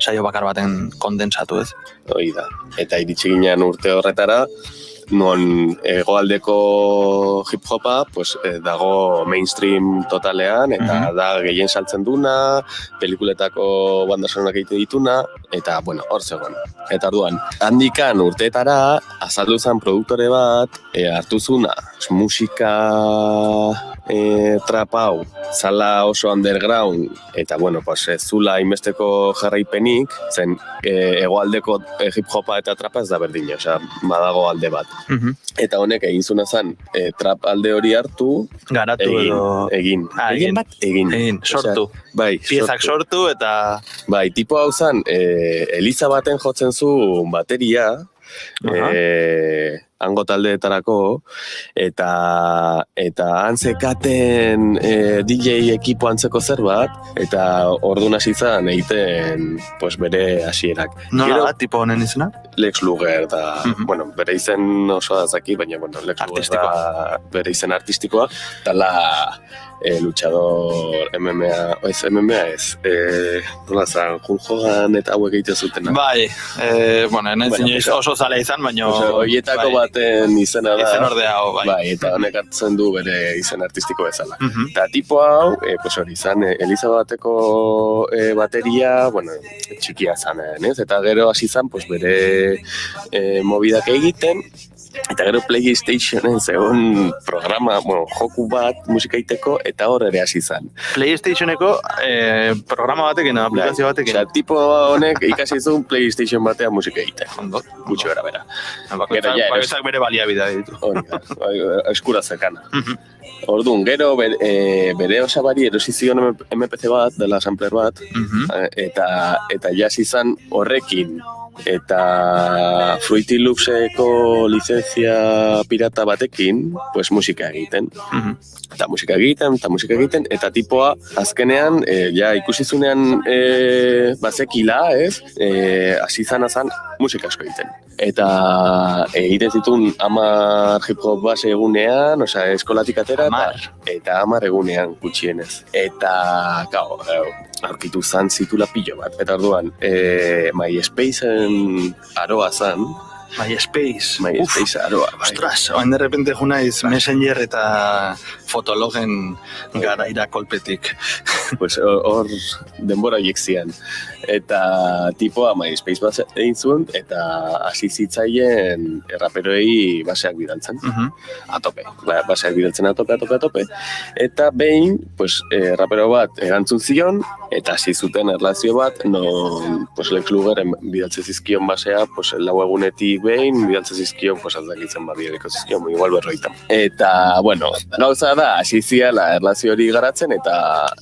saio bakar baten kondensatu, ez? Hoi da. Eta iritsi ginen urte horretara, non hegoaldeko hip-hopa dago mainstream totalean, eta da gehien saltzen duna, pelikuletako banda sonorak egite dituna, eta, bueno, hor zegoen. Eta orduan, handikan urteetara, azaldu zen produktore bat, hartu zuna, musika trap hau, zala oso underground, eta, bueno, zula inbesteko jarraipenik, zen hegoaldeko hip-hopa eta trapa ez da berdina, osea, badago alde bat. Eta honek egin zuna zen trap alde hori hartu, garatu egin. Egin, sortu. Bai, piezak sortu eta... Bai, tipo hau zen, Eliza baten jotzen zu bateria, hango taldeetarako, eta antzekaten DJ ekipo antzeko zerbait, eta orduan hasi zen egiten bere hasierak. Nola da, tipo honen izena? Lex Luger, da, bueno, bere izen oso da zaki, baina, bueno, Lex Luger da bere izen artistikoa, tala luchador MMA ez, nola zan, Hulk Hogan eta hauek egiten zutena. Bai, bueno, oso zalea izan, baina... Horietako baten izena da. Izen ordea hau, bai. Bai, eta honek hartzen du bere izen artistiko bezala. Eta tipo hau, hori izan, Eliza bateko bateria, bueno, txikia zanen, ez? Eta gero hasi zan, bere mobidak egiten, eta gero PlayStationen zegoen programa, joku bat musika egiteko, eta hor ere hasi zan. PlayStationeko programa batekin, aplikazio batekin. Osea, tipo honek ikasi zuen PlayStation batean musika egiten. Gutxi bera. Bakoitzak bere baliabidea ditu. Eskura zekana. Orduan, gero bere osabari erosi zion MPC bat, dela sampler bat, eta jasi zan horrekin, eta Fruity Loopseko lizentzia pirata batekin, musika egiten. Eta musika egiten, eta tipoa azkenean, ikusi zunean bazekila, ez? Hasi zan musika asko egiten. Eta egiten zituen 10 hip-hop base egunean, eskolatik atera, eta 10 egunean gutxienez. Eta, aurkitu zan zitula pilo bat. Eta orduan, MySpaceen aroa zan, MySpace, aroa. Ostras, oain de repente junaiz Messenger eta fotologen garaira kolpetik. Pues hor denbora horiek zian. Eta tipoa MySpace bat egin zuen, eta hasi zitzaien raperoei baseak bidaltzen. Atope. Baseak bidaltzen atope. Eta behin, pues, rapero bat erantzun zion, eta hasi zuten erlazio bat, non pues, Lex Lugeren bidaltzen zizkion basea, pues, lau egunetik behin, bidaltzen zizkion, pues, aldakitzen badialiko zizkion, igual 40. Eta, bueno, gauza da, hasi ziala erlazio hori garatzen, eta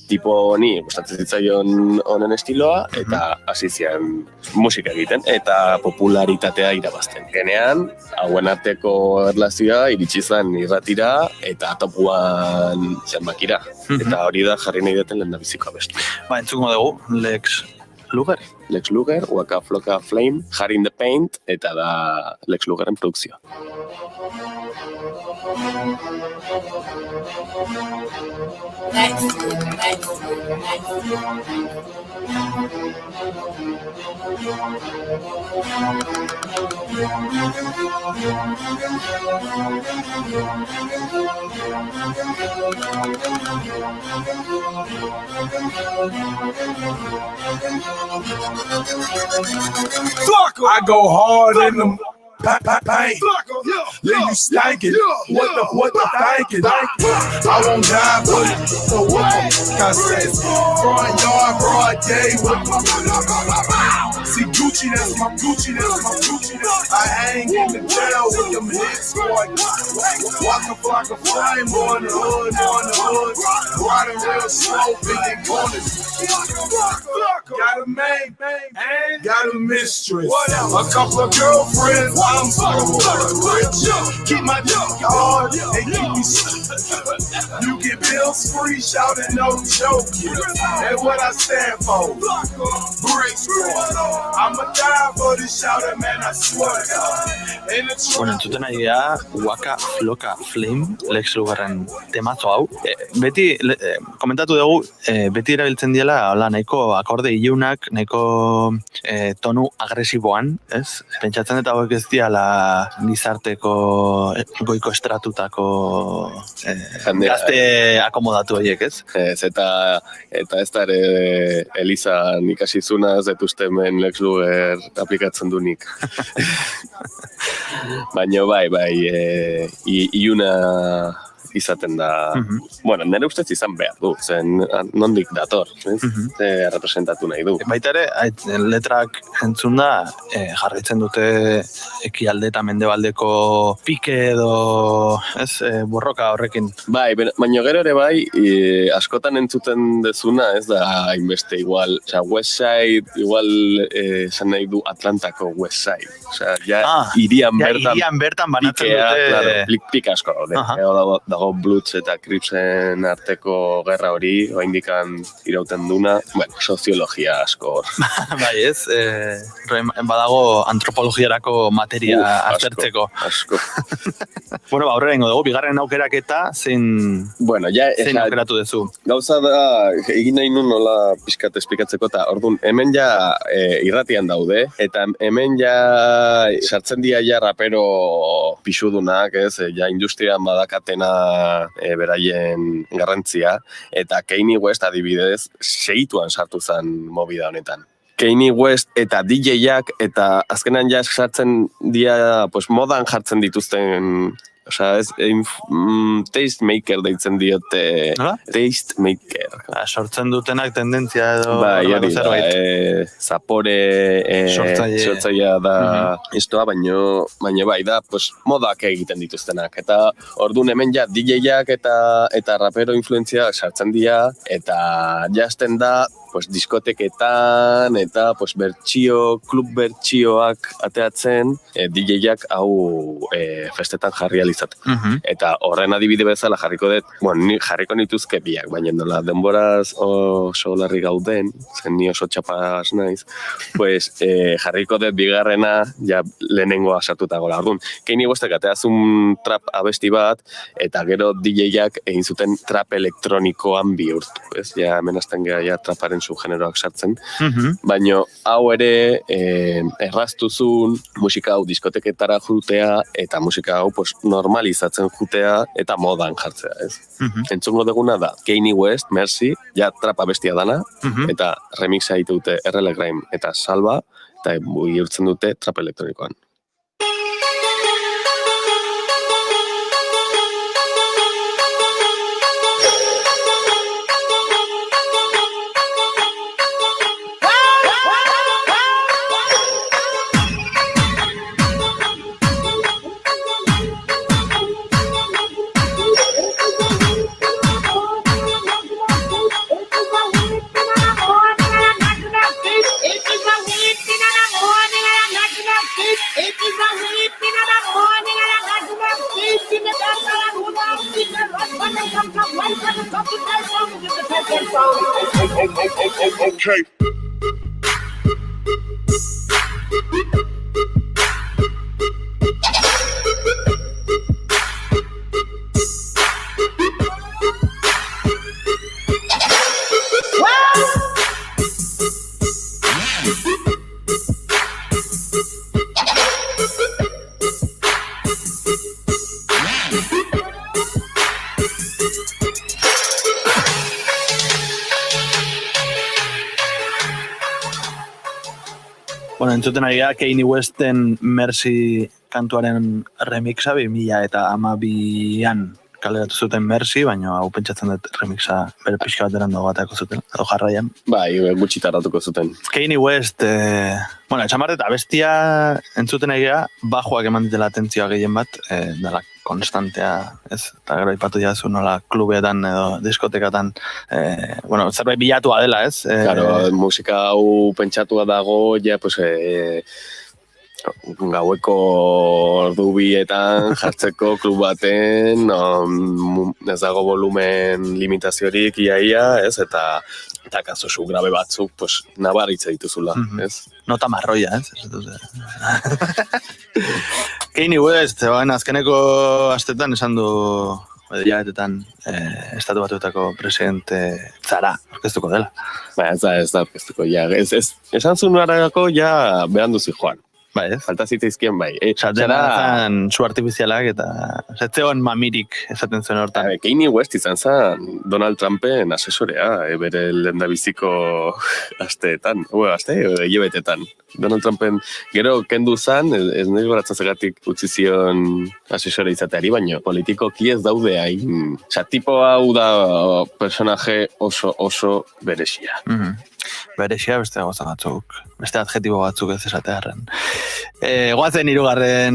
tipo honi gustatzen zitzaion honen estiloa, eta hasi zian musika egiten, eta popularitatea irabazten. Genean, hauen arteko erlazioa iritsi zen irratira, eta topuan zenbakira. Eta hori da jarri nahi duten lehendabiziko abestu. Ba, entzuko dugu, Lex Luger, Waka Flocka Flame, Hard in the Paint, eta da Lex Lugeren produkzioa. I go hard in them. Paint. Then you stankin'. What the thinking? I won't die for it. So what the front yard, broad day. See Gucci, that's my Gucci. I hang in the jail with them hits. Walking flock of flame on the hood. Riding real slow, big corners. Got a main, got a mistress. A couple of girlfriends. I'm rich. Keep my dick hard and keep me you get bills free, shouting no joke. That's what I stand for. Bricks. I'ma die for this shouting, man, I swear. Bueno, entzuten nahi da Waka Flocka Flame, Lex Lugerren temazo hau. Beti, komentatu dugu, beti erabiltzen diela, nahiko akorde ilunak, nahiko tonu agresiboan, ez? Pentsatzen eta hauek ez diala gizarteko goiko estratutako gazte akomodatu horiek, ez? Ez, eta ez da ere Elizan ikasizuna ez detuzte hemen Lex Luger aplikatzen dunik. Baina bai, iluna izaten da, bueno, nire ustez izan behar du, zen nondik dator, representatu nahi du. Baita ere, letrak entzun da, jarraitzen dute ekialde eta mendebaldeko pike edo, borroka horrekin. Bai, baina gero ere bai, askotan entzuten dezuna, ez da, hainbeste igual, oza, Westside, igual, esan nahi du Atlantako Westside, oza, ja, irian bertan banatzen dute, pik asko, dago Bloods eta Cripsen arteko gerra hori, oaindikan irauten duna, bueno, soziologia asko hor. Bai ez, badago antropologiarako materia aztertzeko. Asko. Bueno, aurrera ingo dugu, bigarren aukeraketa zein aukeratu duzu? Gauza da, egin nahi nun nola pixkat esplikatzeko, eta orduan, hemen ja irratian daude, eta hemen ja sartzen dira ja rapero pixudunak, ez, ja industrian badakatena beraien garrantzia, eta Kanye West adibidez segituan sartu zen movida honetan. Kanye West eta DJ-ak eta azkenan ja sartzen dira, pues, modan jartzen dituzten, osea, taste maker deitzen diote. Taste maker. Sortzen dutenak tendentzia edo zerbait. Zapore sortzailea da istoa, baina bai da, pues, modak egiten dituztenak. Eta orduan hemen ja DJ-ak eta rapero influentzia sartzen dira, eta jazten da, pues, diskoteketan eta pues, klub bertsioak ateatzen, DJ-ak hau festetan jarri normalizatu. Eta horren adibide bezala jarriko dut, ni jarriko nituzke biak, baina nola denboraz oso larri gauden, zen ni oso txapas naiz, pues jarriko dut bigarrena, ja lehenengoa sartuta gola. Orduan, Kanye Westek ateazun trap abesti bat, eta gero DJ-ak egin zuten trap elektronikoan bihurtu. Ez, ja, menazten gara ja traparen subgeneroak sartzen. Baina hau ere erraztuzun musika hau diskoteketara jutea eta musika hau normalizatzen jutea eta modan jartzea, ez? Entzungo duguna da Kanye West, Mercy, ja trapa bestia dana, eta remixa ditute RL Grime eta Salva, eta bihurtzen dute trap elektronikoan. Okay. Entzuten ari gara, Kanye Westen Mercy kantuaren remixa 2012an kaleratu zuten Mercy, baina hau pentsatzen dut remixa bere pixka bateran dago batako zuten, edo jarraian. Bai, gutxi tardatuko zuten. Kanye West, etxamarte eta bestia entzuten ari gara, bajoak eman ditela atentzioa gehien bat, dela konstantea, ez? Eta gero ipatu jazu nola klubetan edo diskotekatan, zerbait bilatua dela, ez? Claro, musika hau pentsatua dago, ja, pues, gaueko ordubietan jartzeko klub baten, ez dago volumen limitaziorik iaia, ez? Eta kasosu grabe batzuk, pues, nabaritza dituzula, ez? Nota marroia, ez? Kanye West, azkeneko astetan esan du, jaetetan, estatu batuetako presidente zara, orkestuko dela. Ba, ez da orkestuko, ja. Esan zuen aragako, ja, behan duzi joan. Bai, ez? Falta zitzaizkien, bai. Zara zu artifizialak eta zetzeon mamirik esaten zuen hortan. Kanye West izan zen Donald Trumpen asesorea, bere lehendabiziko asteetan, hilabetetan. Donald Trumpen gero kendu zen, ez nahi goratzen zegatik utzi zion asesore izateari, baina politikoki ez daude hain. Tipo hau da personaje oso berexia. Berexia beste gauza batzuk, beste adjetibo batzuk ez esatearen. Goazen 3.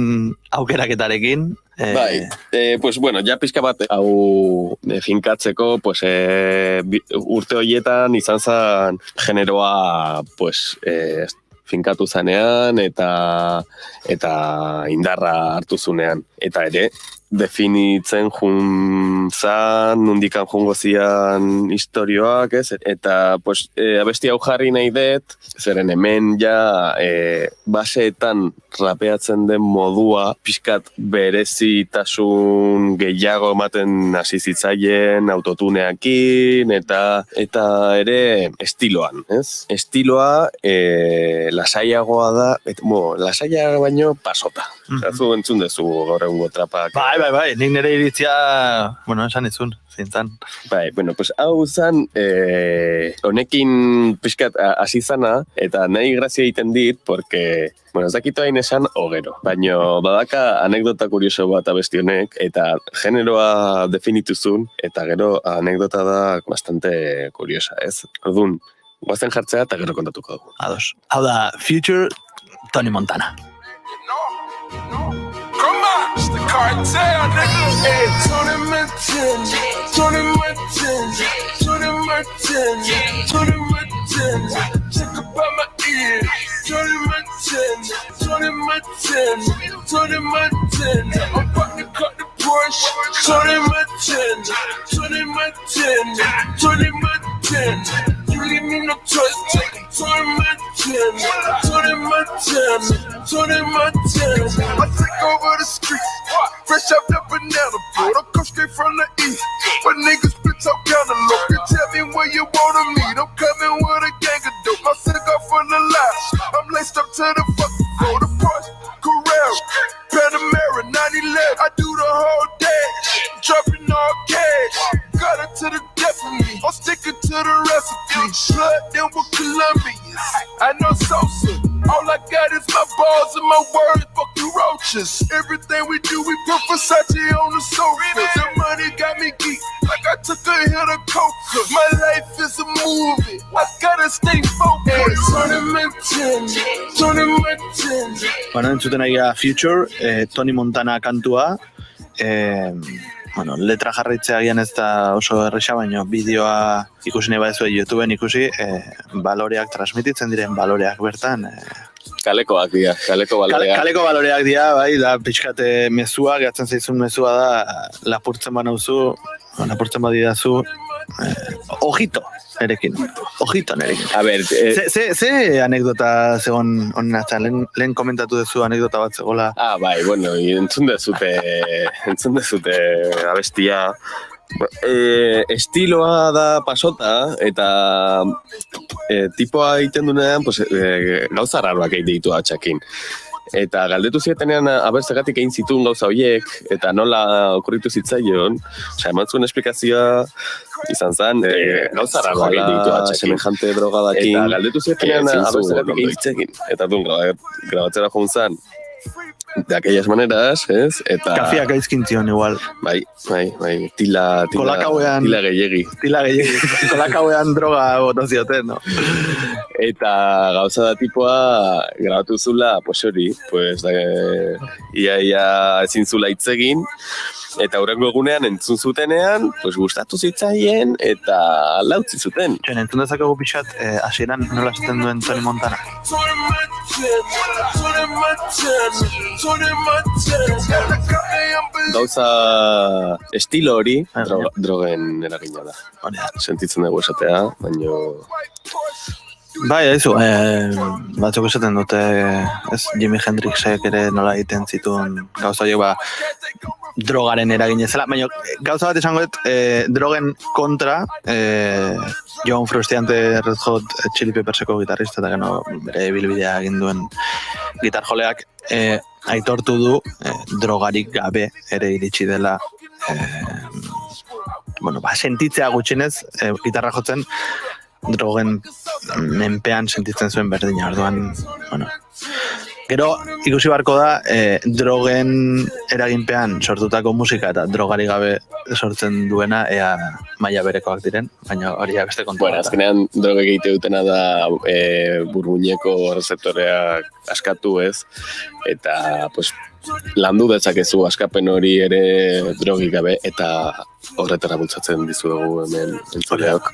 aukeraketarekin. Bai, pues bueno, ja pixka bat hau finkatzeko, pues urte horietan izan zen generoa, pues, finkatu zanean eta indarra hartu zunean. Eta ere, definitzen zan, nundikan jungo zian historioak, ez? Eta, pues, abesti hau jarri nahi dut, zeren hemen ja baseetan rapeatzen den modua, pixkat berezitasun gehiago ematen hasi zitzaien autotuneakin, eta ere estiloan, ez? Estiloa lasaiagoa da, lasaiagoa baino pasota. Zu entzun dezu gaur egungo trapak. Bai, nik nire iritzia, esan izun, zintzan. Bai, pues hau zan, honekin pixkat hasi zana, eta nahi grazia egiten dit, porque, ez dakitu hain esan ogero, baina badaka anekdota kurioso bat abesti honek, eta generoa definituzun, eta gero anekdota da bastante kuriosa, ez? Orduan, guazen jartzea eta gero kontatuko dugu. Ados. Hau da, Future Tony Montana. It's the cartel, nigga. Hey, Tony Montana, Tony Montana, Tony Montana, Tony Montana. Check about my ears. Tony Montana, Tony Montana, Tony Montana. I'm about to cut the 20 my 10, 20 my 10, 20 my 10. You leave me no choice, take 20 my 10, 20 my 10, 20 my 10. I take over the streets, fresh out the banana boat. I come straight from the east, but niggas split talk down the low. You tell me where you wanna meet, I'm coming with a gang of dope. My cigar from the last, I'm laced up to the fucking floor. The Porsche, Carrera, Panamera, 911. I do the whole dash, dropping all cash. Got it to the death of me, I'm sticking to the recipe. Blood, them with Colombians, I know Sosa. All I got is my balls and my words, fuck you roaches. Everything we do, we put Versace on the sofa. The money got me geek, like I took a hit of coca. My life is a movie, I gotta stay focused. Turn him 10. Bueno, entzuten ari gara Future, Tony Montana kantua. Bueno, letra jarraitzea agian ez da oso erresa, baina bideoa ikusi nahi badezue YouTubeen ikusi, baloreak transmititzen diren baloreak bertan. Kalekoak dira, kaleko baloreak. Kaleko baloreak dira, bai, da pixkate mezua, gehatzen zaizun mezua da, lapurtzen banauzu, lapurtzen badidazu, ojito nerekin. A ber, ze anekdota zegoen honen azten, lehen komentatu duzu anekdota bat zegoela. Bai, bueno, entzun dezute abestia. Estiloa da pasota, eta tipoa egiten duenean, gauza raroak egin ditu atxakin. Eta galdetu zietenean abertzegatik egin zituen gauza horiek, eta nola okurritu zitzaion, eman zuen esplikazioa izan zen, gauza raroak egin ditu atxakin. Semejante drogadakin. Eta galdetu zietenean abertzegatik egin zitzekin. Eta duen grabatzera joan zen. De aquellas maneras, ez? Eta kafiak aizkintzion igual. Bai, tila gehiegi. Kolakauean droga botazioten, no? Eta gauza da tipoa grabatu zula, pues hori, ia ezin zula hitzegin, eta hurrengo egunean entzun zutenean, gustatu zitzaien, eta lautzi zuten. Entzun dezakegu pixat, hasieran nola esaten duen Tony Montana. Gauza estilo hori drogen eragina da. Sentitzen dugu esatea, baina... Bai, batzuk esaten dute, Jimi Hendrixek ere nola egiten zituen gauza horiek drogaren eragin ezela, baina gauza bat esango drogen kontra, John Frusciante Red Hot Chili Pepperseko gitarrista, eta gano bere bilbidea egin duen gitarjoleak aitortu du drogarik gabe ere iritsi dela sentitzea gutxinez gitarra jotzen drogen menpean sentitzen zuen berdina, orduan, Gero, ikusi barko da, drogen eraginpean sortutako musika eta drogari gabe sortzen duena, ea maila berekoak diren, baina hori beste kontu. Bueno, azkenean droge egite dutena da burbuineko rezeptoreak askatu, ez? Eta, landu dezakezu askapen hori ere drogi gabe, eta horretara bultzatzen dizuegu hemen entzuleak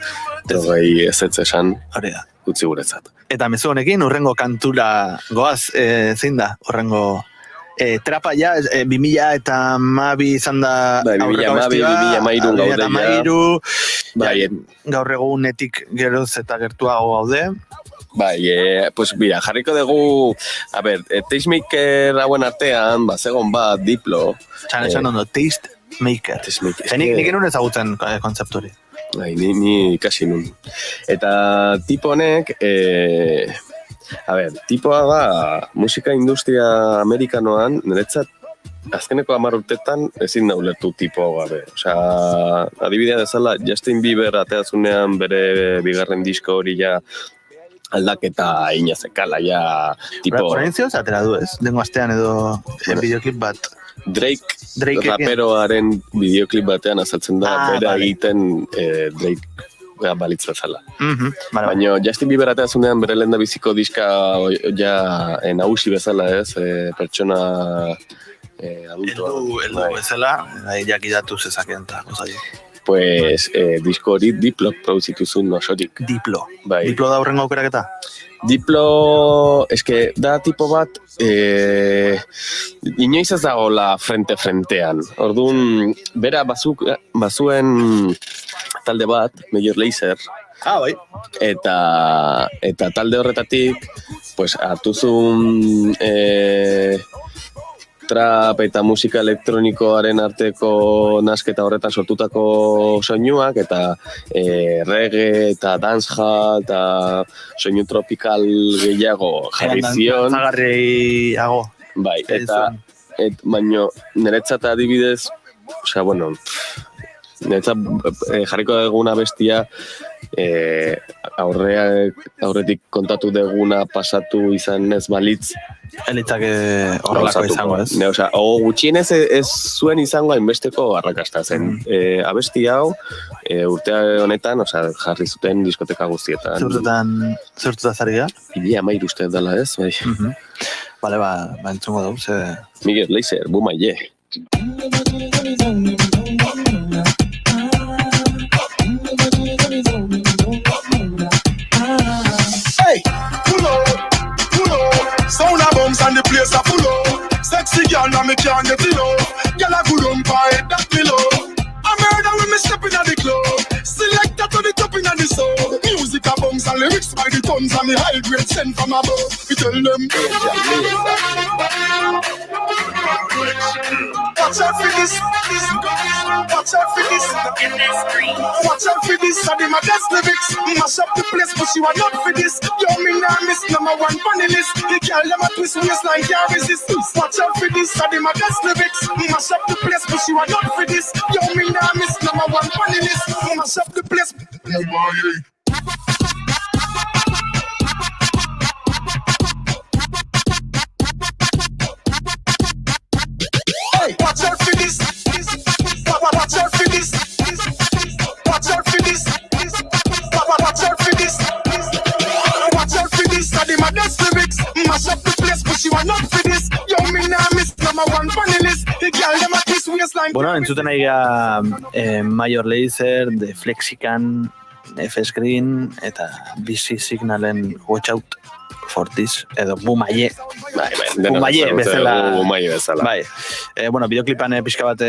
drogei ezetz esan utzi guretzat. Eta mezu honekin, urrengo kantura goaz, zein da, urrengo trapa ja, 2000 eta mabi izan da aurreko bestia, 2000 gaur egunetik geroz eta gertuago gaude. Bai, jarriko dugu, Tastemaker hauen artean, zegoen bat, Diplo. Esan ondo, Tastemaker. Nik enun ezagutzen kontzeptu hori. Ni ikasi nun. Eta tipo honek, tipoa da musika industria amerikanoan, niretzat azkeneko 10 urtetan ezin da ulertu tipoa gabe. Adibidea dezala, Justin Bieber ateazunean bere bigarren disko hori ja aldaketa inazekala, ja tipo... Provinzioz atera du ez? Dengo astean edo bideoklip bat... Drake raperoaren bideoklip batean azaltzen da, bera egiten Drake balitz bezala. Baina Justin Bieber ateazunean bere lehen da biziko diska ja nagusi bezala ez, pertsona adultoa. Eldu bezala, jakidatu zezakeen eta gozai. Disko hori Diplo produzitu zuen osorik. Diplo da horrengo aukeraketa? Diplo, eske, da tipo bat, inoiz ez dagoela frente-frentean. Orduan, bera bazuen talde bat, Major Lazer, bai. Eta talde horretatik, pues, hartuzun trap eta musika elektronikoaren arteko nasketa horretan sortutako soinuak, eta reggae eta dancehall eta soinu tropikal gehiago jarri zion. Zagarriago. Bai, baina niretzat adibidez, osea, bueno, niretzat jarriko duguna bestia, aurretik kontatu deguna pasatu izan ez balitz, elitzak horrelako izango, ez? Osea, gutxienez ez zuen izango hainbesteko arrakasta zen. Abesti hau, urte honetan, osea, jarri zuten diskoteka guztietan. Zurtuta zari gara? 2013 uste dela, ez? Bai. Bale, entzungo dugu, ze... Miguel Lazer, Bumaye. Hey, pull up. Sound of bombs and the place are full of. Sexy girl, now me can't get enough. Girl, I good on by that me love. I murder when me stepping at the club. Select that to the top in the soul. Music a bombs and lyrics by the tons and the high grade sent from above. We tell them. Watch out for this. Watch out for this. Watch out for this. I did my best lyrics. Mash up the place, but you are not for this. Yo, me nah miss number one funny list. The girl them a twist waistline can't resist. Watch out for this. I did my best lyrics. Mash up the place, but you are not for this. Yo, me nah miss number one funny list. Mash up the place. Hey, watch out for this. Watch out for this. Watch out for this. Watch out for this. Watch out for this. I did my best lyrics. Mash up the place, but you are not for this. Yo, me nah miss number one funny list. The girl them a twist waistline. Bueno, entzuten ari gara Major Lazer, The Flexican, F-Screen eta BC Signalen Watch Out for This, edo Bumaye. Bumaye bezala. Bai. Bueno, bideoklipan pixka bat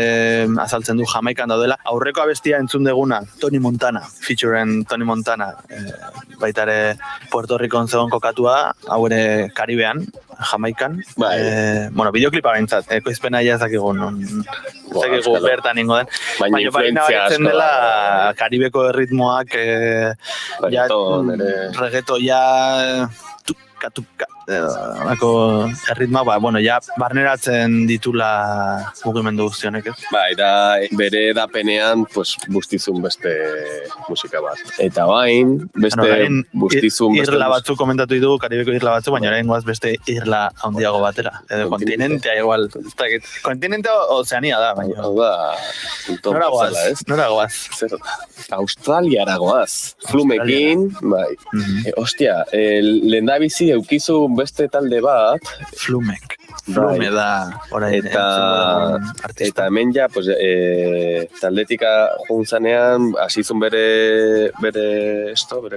azaltzen du Jamaikan daudela. Aurreko abestia entzun deguna, Tony Montana, featuren Tony Montana. Baita ere Puerto Ricon zegoen kokatua, hau ere Karibean, Jamaikan. Bueno, bideoklipa behintzat, ekoizpena ja zakigu bertan ingo den. Baina nabaritzen dela Karibeko erritmoak, reggaeto ja... Horako erritma, bueno, ja barneratzen ditula mugimendu guztionek, ez? Bai, da bere edapenean, pues, bustizun beste musika bat. Eta bain, beste bustizun beste... Irla batzuk komentatu ditu, Karibeko irla batzuk, baina orain goaz beste irla handiago batera. Edo kontinentea igual. Kontinentea Ozeania da, baina. Nora goaz? Australiara goaz. Flumekin, bai. Ostia, lehendabizi eukizu beste talde bat. Flumek da orain eta hemen ja pues, taldetika joan hasizun bere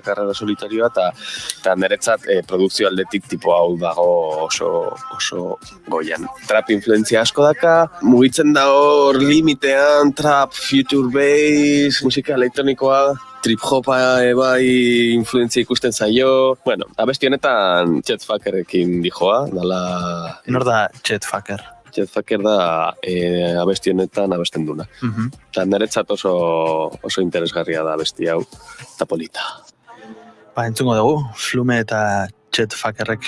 karrera solitarioa eta niretzat produkzio aldetik tipo hau dago oso goian. Trap influenzia asko daka, mugitzen da hor limitean, trap, future bass, musika elektronikoa, trip-hopa bai influenzia ikusten zaio. Bueno, abesti honetan Chet Fakerekin dijoa, dala... Nor da Chet Faker? Chet Faker da abesti honetan abesten duna. Eta niretzat oso interesgarria da abesti hau, eta polita. Entzungo dugu, Flume eta Chet Fakerrek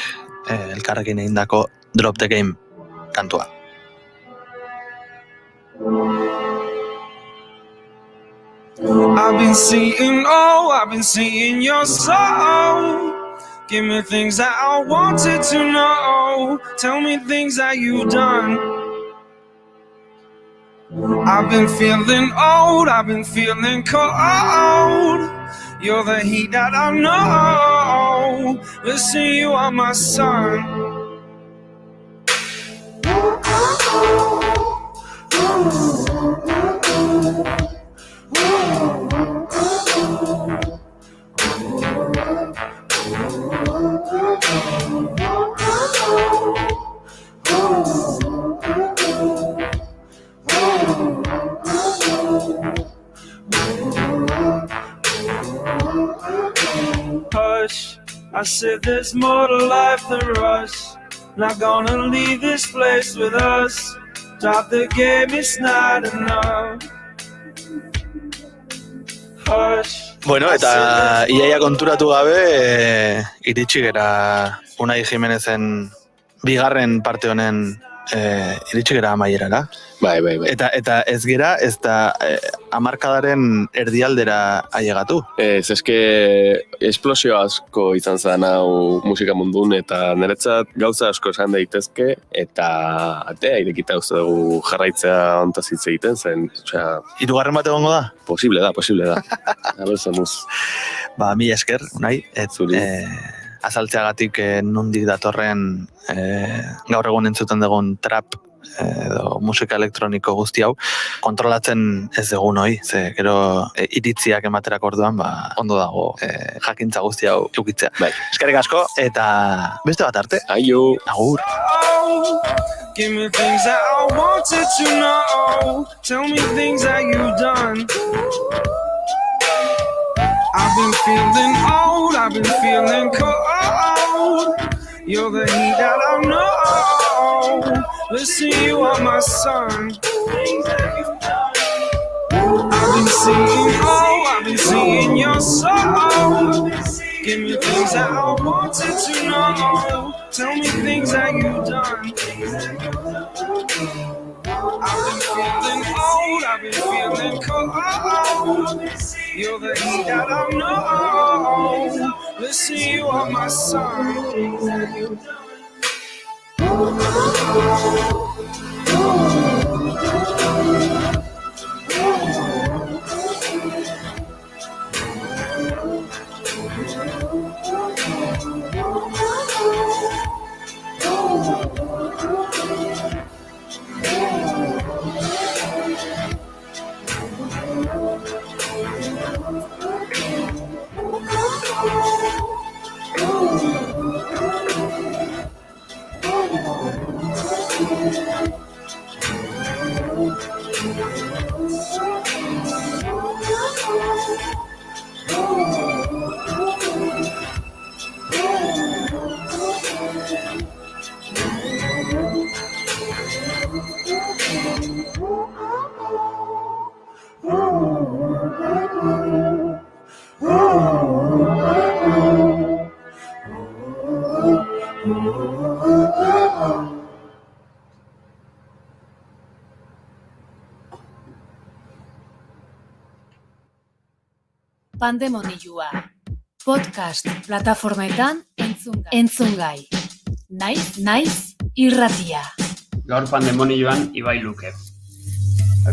elkarrekin egindako Drop the Game kantua. I've been seeing your soul. Give me things that I wanted to know. Tell me things that you've done. I've been feeling old, I've been feeling cold. You're the heat that I know. Listen, you are my sun. I said there's more to life than rush. Not gonna leave this place with us. Drop the game, it's not enough. Hush. Bueno, eta iaia konturatu gabe iritsi gera Unai Jimenezen bigarren parte honen iritsi gera amaierara. Bai. Eta ez gera, ez da hamarkadaren erdialdera ailegatu. Ez, eske esplosio asko izan zen hau musika mundun, eta niretzat gauza asko esan daitezke, eta atea irekita uste dugu jarraitzea ontaz hitz egiten zen. Hirugarren bat egongo da? Posible da. Aber zamuz. Mila esker, Unai, azaltzeagatik nondik datorren gaur egun entzuten dugun trap edo musika elektroniko guzti hau kontrolatzen ez dugun hoi, ze gero iritziak ematerak orduan ondo dago jakintza guzti hau eukitzea. Eskerrik asko eta beste bat arte. Aio. Agur. Give me things that I wanted to know. Tell me things that you've done. I've been feeling old, I've been feeling cold. You're the heat that I know. Listen, you are my sun. I've been seeing your soul. Give me things that I wanted to know. Tell me things that you've done. I've been feeling old, I've been feeling cold. You're the heat that I know. Listen, you are my sun. Pandemonioa. Podcast plataformetan entzungai. Naiz irratia. Gaur pandemonioan Ibai Luke.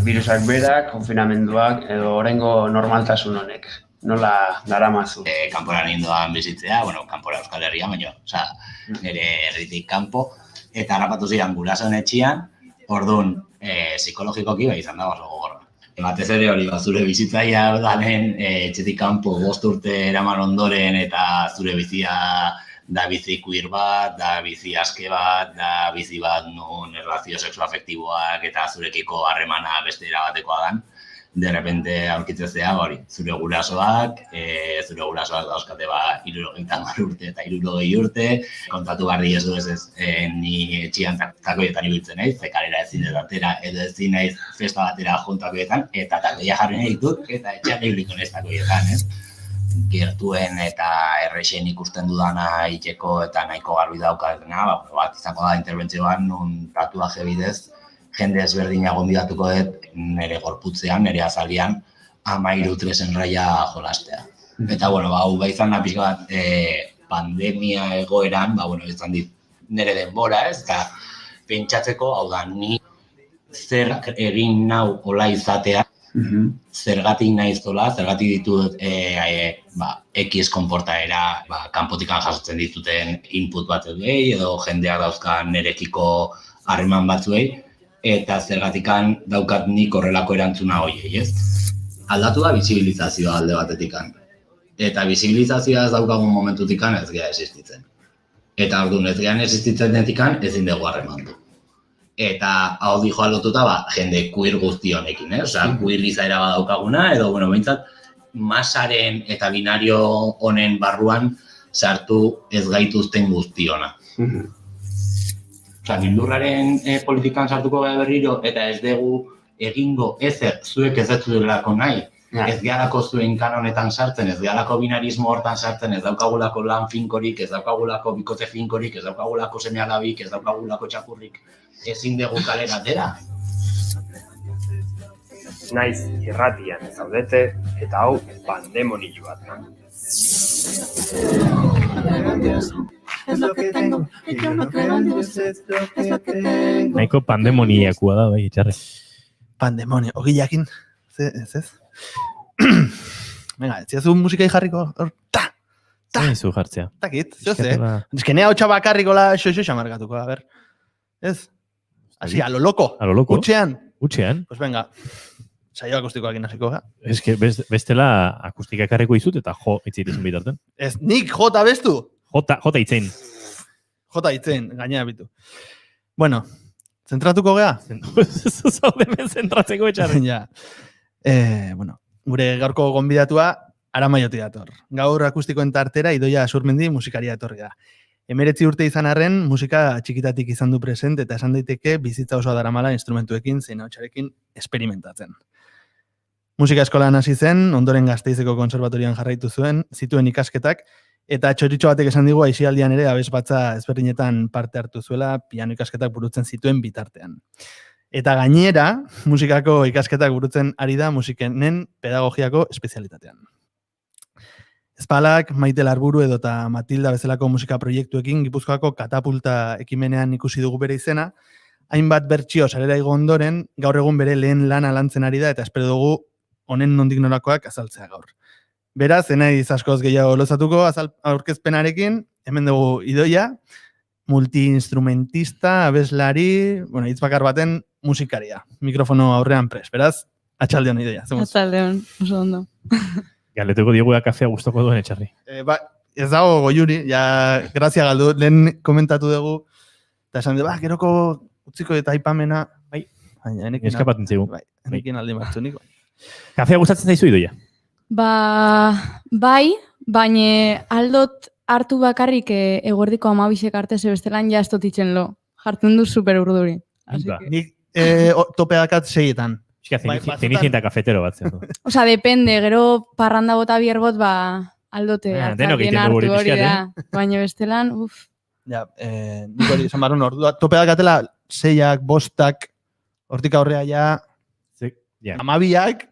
Birusak berak, konfinamenduak edo oraingo normaltasun honek. Nola daramazu? Kanpora nindoan bizitzea, kanpora Euskal Herria, nire herritik kanpo, eta harrapatu ziren gurasoen etxean, orduan psikologikoki izan da oso gogorra. Batez ere hori zure bizitzaia danen etxetik kanpo 5 urte eraman ondoren eta zure bizia da bizi queer bat, da bizi aske bat, da bizi bat non erlazio sexuafektiboak eta zurekiko harremana beste erabatekoa dan. De repente aurkitzea hori, zure gurasoak dauzkate 70 urte eta 60 urte, kontatu garri ez du ez ni etxian takoietan ibiltzen naiz, zekalera ezin dut atera edo ezin naiz festa batera juntakoietan, eta takoia jarri nahi ditut, eta etxean ibiliko naiz takoietan, ez? Gertuen eta errexen ikusten dudana iteko eta nahiko garbi daukatena, bat izango da interbentzioan nun tatuaje bidez, jende ezberdina gonbidatuko dut nire gorputzean, nire azalian, 13 raia jolastea. Eta, hau izan da pixka bat pandemia egoeran, izan dit nire denbora, ez, eta pentsatzeko, hau da, ni zer egin nau hola izatea, zergatik naiz zola, zergatik ditut X konportaera, kanpotikan jasotzen dituten input batzuei, edo jendeak dauzkan nirekiko harreman batzuei, eta zergatikan daukat nik horrelako erantzuna hoiei, ez? Aldatu da bisibilizazioa alde batetikan. Eta bisibilizazioa ez daukagun momentutikan ez gea existitzen. Eta orduan ez gean existitzen detikan ezin dugu harremandu. Eta hau dijoa lotuta jende queer guzti honekin, queer izaera badaukaguna, edo behintzat masaren eta binario honen barruan sartu ez gaituzten guztiona. Osa, Bildurraren politikan sartuko gara berriro, eta ez dugu egingo ezer zuek ez dutzelako nahi. Ez gehalako zuen kanonetan sartzen, ez gehalako binarismo hortan sartzen, ez daukagulako lan finkorik, ez daukagulako bikote finkorik, ez daukagulako seme-alabik, ez daukagulako txakurrik. Ezin dugu kalera atera. Naiz irratian zaudete, eta hau pandemonio bat, Nahiko pandemoniakua da, bai, Itxarri. Pandemonio, ogi jakin, ez? Venga, ez ziazu musikai jarriko, Zaizu jartzea. Takit, zoze. Ez que nea hotxa bakarrikola xoxo xamargatuko, a ber. Ez? Asi, a lo loco. A lo loco. Utxean. Pues venga, saio akustikoak inaziko, ga? Ez que bestela akustika ekarriko izut eta jo itzeitezen bitarten. Ez, nik jota bestu. Jota itzein. Jota itzein, gainera bitu. Bueno, zentratuko gea? Zaudemen zentratzeko etxarri. Ja. Bueno, gure gaurko gonbidatua Aramaioti dator. Gaur akustikoen tartera Idoia Asurmendi musikaria etorri da. 19 urte izan arren, musika txikitatik izan du present eta esan daiteke bizitza osoa daramala instrumentuekin zein ahotsarekin experimentatzen. Musika eskolan hasi zen, ondoren Gasteizeko konserbatorian jarraitu zituen ikasketak, eta txoritxo batek esan digu aisialdian ere abesbatza ezberdinetan parte hartu zuela piano ikasketak burutzen zituen bitartean. Eta gainera, musikako ikasketak burutzen ari da musikenen pedagogiako espezialitatean. Espalak, Maite Larburu edota Matilda bezalako musika proiektuekin Gipuzkoako katapulta ekimenean ikusi dugu bere izena, hainbat bertsio sarera igo ondoren, gaur egun bere lehen lana lantzen ari da eta espero dugu honen nondik norakoak azaltzea gaur. Beraz, enaiz askoz gehiago lozatuko aurkezpenarekin, hemen dugu Idoia, multi-instrumentista, abeslari, hitz bakar baten musikaria. Mikrofono aurrean pres, beraz, atxaldeon Idoia. Atxaldeon, oso ondo. Galetuko diguea kafea gustoko duen etxarri. Ez dago goiuri, ja, grazia galdu, lehen komentatu dugu, eta esan du, geroko utziko eta aipamena, eskapatzen zigu. Enekin aldi martzu nik. Kafea gustatzen zaizu Idoia? Bai, baina aldot hartu bakarrik eguerdiko 12 arte zebestelan ja ez totitzen lo. Jartzen du super urduri. Nik topeakat 6etan. Zenicienta kafetero bat zen. Osa, depende, gero parranda bota bierbot, aldote hartzakien hartu hori da. Baina bestelan, Ja, nik hori esan barun ordua. Topeakatela 6ak, 5ak, hortik aurrea ja, 12ak.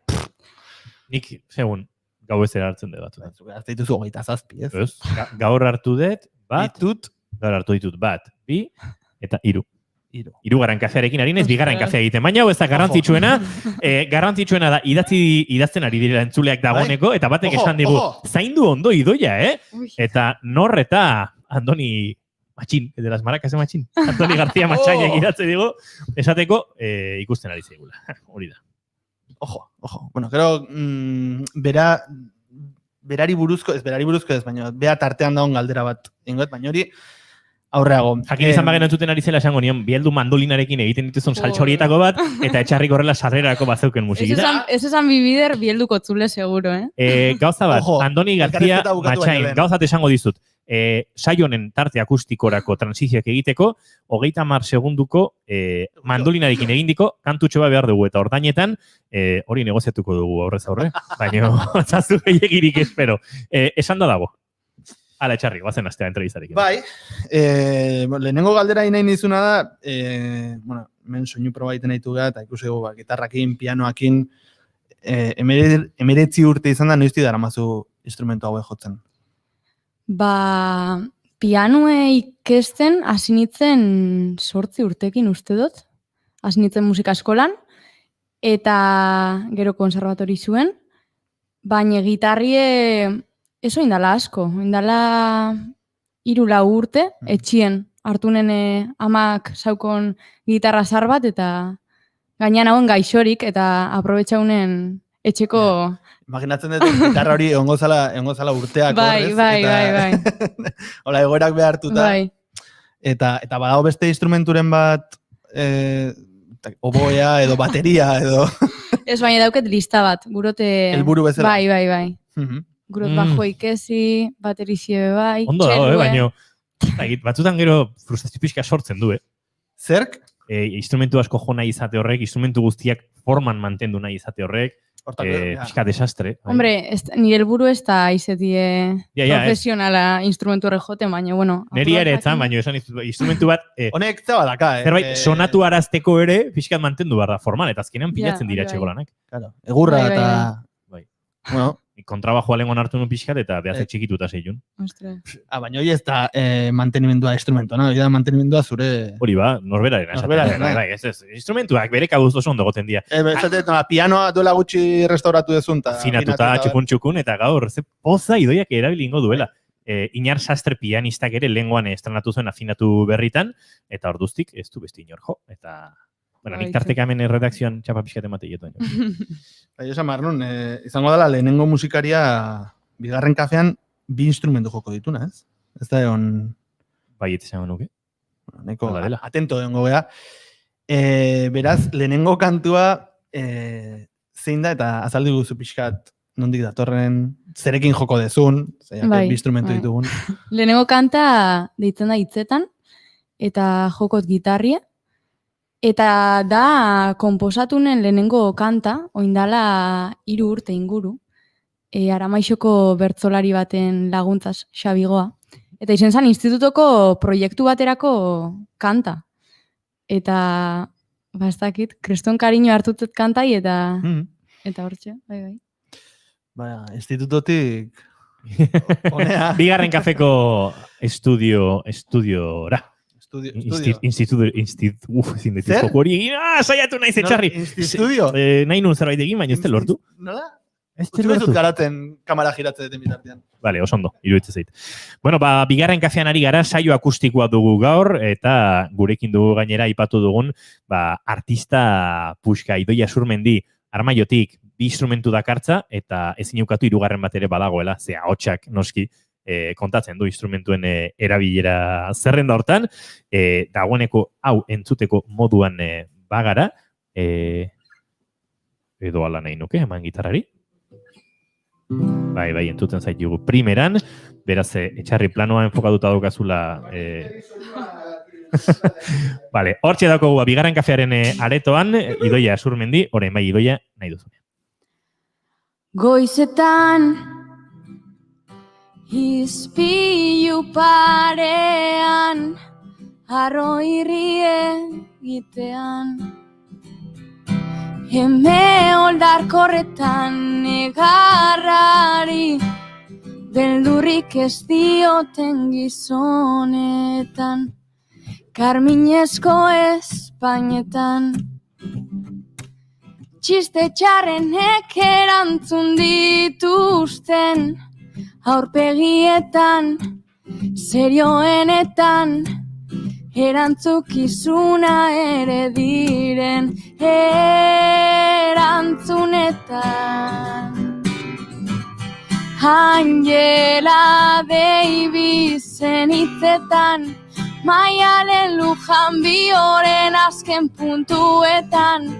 Nik, segun, gau ez hartzen dut bat. Hartu dituzu 27, ez? Gaur hartu dut, gaur hartu ditut bat, 2 eta 3. Hirugarren kafearekin ari naiz, bigarren kafea egiten. Baina hau ez da garrantzitsuena, garrantzitsuena da idazten ari direla entzuleak dagoeneko, eta batek esan digu, zaindu ondo Idoia, Eta nor eta Andoni Matxin, de las Maracas de Matxin, Andoni García Matxainek idatze digu, esateko ikusten ari zeigula. Hori da. Ojo. Bueno, gero, berari buruzko ez, baina bea tartean dagoen galdera bat ingot, baina hori aurreago. Jakin izan bagen entzuten ari zela esango nion, bieldu mandolinarekin egiten dituzun saltxorietako bat, eta etxarrik horrela sarrerako bat zeuken musikita. Ez esan bibider bielduko tzule seguro, Gauza bat, Andoni García Matxain, gauzat esango dizut. Saionen tarte akustikorako transizioak egiteko, 30 segunduko mandolinarekin egindiko kantutxo bat behar dugu, eta ordainetan hori negoziatuko dugu aurrez aurre, baina zazu gehiagirik espero. Esan da dago. Ala etxarri, guazen astea entrevistarekin. Bai, lehenengo galdera nahi nizuna da, hemen soinu proba egiten ditu gara, eta ikusi dugu, gitarrakin, pianoakin, 19 urte izan da, noizti daramazu instrumentu hauek jotzen? Pianoe ikesten hasi nintzen 8 urtekin uste dut, hasi nintzen musika eskolan, eta gero konservatori zuen, baina gitarrie eso indala asko, indala 3-4 urte, etxien, hartu nene amak saukon gitarra zar bat, eta gainean hauen gaixorik, eta aprobetxaunen etxeko... Imaginatzen dut, gitarra hori ongo zala urteak horrez. Bai. Hola, egoerak behartuta. Bai. Eta badago beste instrumenturen bat, oboea edo bateria edo... Ez baina dauket lista bat, gurote... Helburu bezala. Bai. Gurot bajo ikesi, baterizio bai, Ondo dago, txelue. baino, batzutan gero frustrazio pixka sortzen du, Zerk? Instrumentu asko jo nahi izate horrek, instrumentu guztiak forman mantendu nahi izate horrek, pixka desastre. bai. Hombre, nire helburu ez da izetie Ja, ja, ez. profesionala instrumentu horre joten, baina, bueno. Neri ere etzan, baina esan instrumentu bat... Honek zeba daka, Zerbait, sonatu arazteko ere, pixkat mantendu behar da formal, eta azkenean pilatzen dira bai. txekolanak. Claro, egurra eta... Bai. Bueno. Kontrabajoa lengon hartu nun pixkat, eta behazek txikituta zeilun. Baina hori ez da mantenimendua instrumentua, no? Hori da mantenimendua zure... Hori ba, norberaren esaten. Norberaren, Bai, ez. Instrumentuak bere kabuz oso ondo goten dira. Esatet, pianoa duela gutxi restauratu dezun, eta... Afinatuta, txukun, eta gaur, ze poza idoiak erabilingo duela. Inar Sastre pianistak ere lenguan estrenatu zuen afinatu berritan, eta orduztik ez du beste inor jo. Eta, bueno, nik tarteka hemen redakzioan txapa pixkat emate jetu. Bai, esan behar nun, izango dela lehenengo musikaria bigarren kafean bi instrumentu joko dituna, ez? Ez da egon... Bai, etzizango nuke. Neko atento egongo gea. Beraz, lehenengo kantua zein da eta azaldi guzu pixkat nondik datorren, zerekin joko dezun, Bai, bi instrumentu bai. ditugun. Lehenengo kanta deitzen da hitzetan, eta jokot gitarria. Eta da, konposatunen lehenengo kanta, oindala 3 urte inguru, Aramaixoko bertsolari baten laguntzaz Xabigoa. Eta izen zen institutoko proiektu baterako kanta. Eta, ez dakit, kreston kariño hartutzet kantai, eta hortxe, bai. Baina, institutotik... honea. Bigarren kafeko estudiora. Zer? Hori egin, saiatu naiz etxarri. Institudio? Nahi nun zerbait egin, baina ez te lortu. Nola? Ez Utsu bezut garatzen kamera giratzen duten bitartean. Vale, oso ondo, iruditzen zait. Bueno, bigarren kafean ari gara, saio akustikoa dugu gaur, eta gurekin dugu gainera aipatu dugun, artista puxka Idoia Surmendi, Armaiotik, bi instrumentu dakartza, eta ezin ukatu 3. bat ere badagoela, ze ahotsak noski, kontatzen du instrumentuen erabilera zerrenda hortan, dagoeneko hau entzuteko moduan bagara, edo ala nahi nuke, eman gitarrari. Bai, entzuten zaitugu primeran, beraz, etxarri planoa enfokatuta daukazula. Vale, hortxe daukagu bigarren kafearen aretoan, Idoia Surmendi, orain bai Idoia nahi duzu. Goizetan izpilu parean harro irrie egitean eme oldarkorretan negarrari beldurrik ez dioten gizonetan karminezko espainetan txiste txarrenek erantzun dituzten aurpegietan, serioenetan, erantzukizuna ere diren erantzunetan. Angela Davisen hitzetan, Maialen Lujan Bioren azken puntuetan,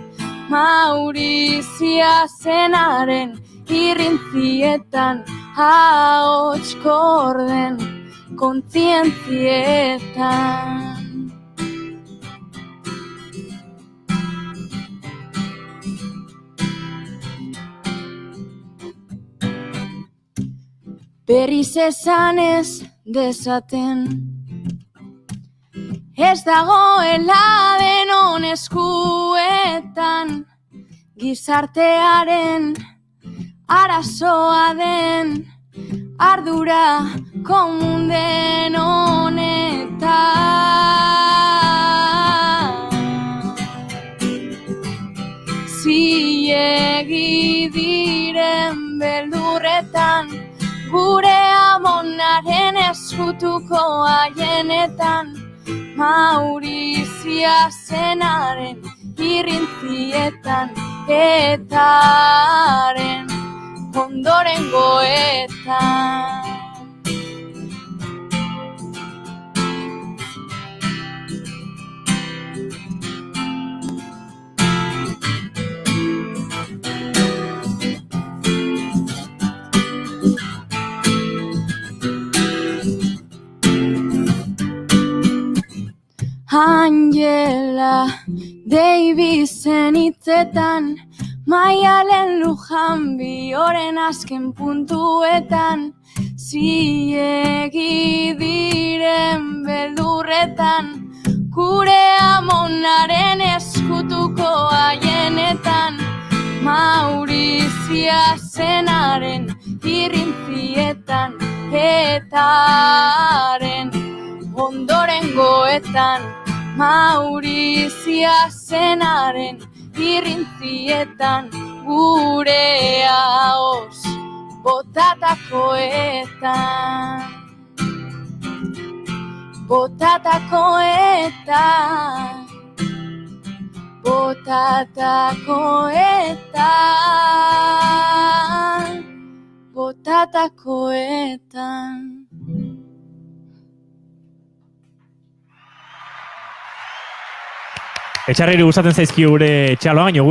Maurizia zenaren irrintzietan, ahots korden kontzientzietan. Berriz esan ez dezaten, ez dagoela denon eskuetan, gizartearen arazoa den ardura komun den honetan. Zilegi diren beldurretan, gure amonaren eskutuko haienetan, Maurizia zenaren irrintzietan, etaren ondorengoetan. Deibi zen hitzetan, Maialen lujan bioren azken puntuetan, ziegi diren beldurretan, gure amonaren eskutuko haienetan, Maurizia zenaren irrintzietan, etaren ondoren goetan, Maurizia zenaren irrintzietan, gure ahoz botatakoetan. Botatakoetan, botatakoetan, botatakoetan. Etxarriri gustatzen zaizki gure txaloa, baina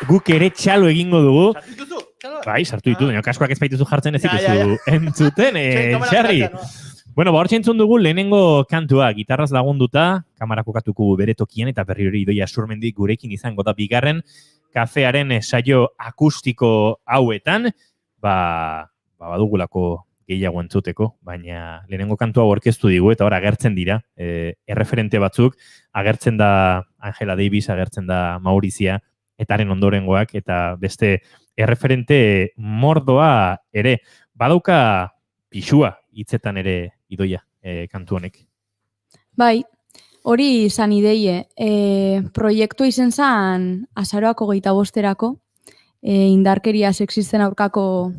guk ere txalo egingo dugu. Bai, sartu ditu, baina kaskoak ez baituzu jartzen ez dituzu entzuten, Etxarri. Bueno, hor entzun dugu lehenengo kantua, gitarraz lagunduta, kamara kokatuko bere tokian, eta berri hori Idoia Surmendi gurekin izango da bigarren kafearen saio akustiko hauetan, badugulako gehiago entzuteko, baina lehenengo kantua aurkeztu digu, eta hor agertzen dira, erreferente batzuk, agertzen da Angela Davis, agertzen da Maurizia, eta haren ondorengoak, eta beste erreferente mordoa ere, badauka pixua hitzetan ere Idoia kantu honek. Bai, hori izan ideie. Proiektu izen zan azaroak 25-erako, indarkeria sexisten aurkako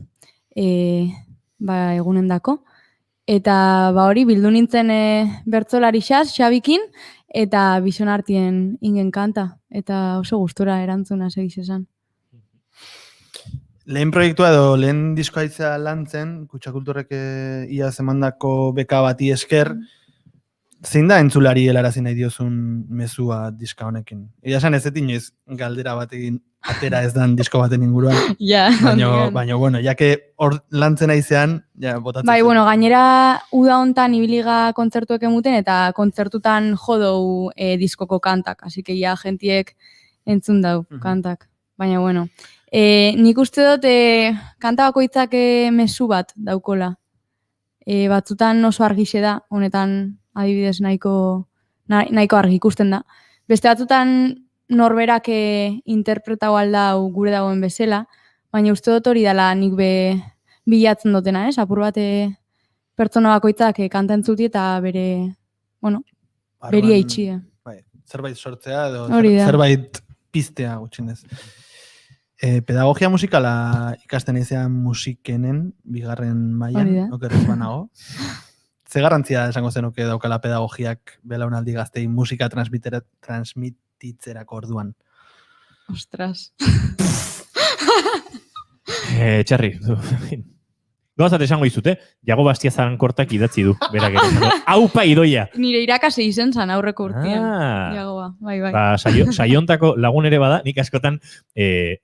egunendako. Eta hori bildu nintzen bertsolari Xabikin, eta Bisonartien ingen kanta. Eta oso gustura erantzuna segiz esan. Lehen proiektua edo lehen diskoa itzea lantzen, Kutsakulturrek iaz emandako beka bati esker, zein da entzulari helarazi nahi diozun mezua diska honekin? Egia esan ez inoiz galdera batekin atera ez dan disko baten inguruan. Ja, baina, bueno, jake hor lantzen aizean, ja, botatzen. Bai, bueno, gainera uda hontan ibiliga kontzertuek emuten eta kontzertutan jodou diskoko kantak, así que ja gentiek entzun dau kantak. Baina, bueno, nik uste dut kanta bakoitzak mezu bat daukola. Batzutan oso argixe da, honetan adibidez nahiko argi ikusten da. Beste batzutan norberak interpretau aldau gure dagoen bezala, baina uste dut hori dela nik bilatzen dutena, apur bat pertsona bakoitzak kanta entzuti eta bere, beria itxie. Zerbait sortzea edo zerbait piztea gutxinez. Pedagogia musikala ikasten izan musikenen, bigarren mailan, okerrez banago. Ze garrantzia esango zenuke daukala pedagogiak belaunaldi gaztei musika transmititzerako orduan? Ostras. Txarri, gauzat esango izute, Jago Bastia Zarankortak idatzi du, berak ere. Aupa Idoia! Nire irakase izen zan aurreko urtean. Jagoa, bai. Saiontako lagun ere bada, nik askotan,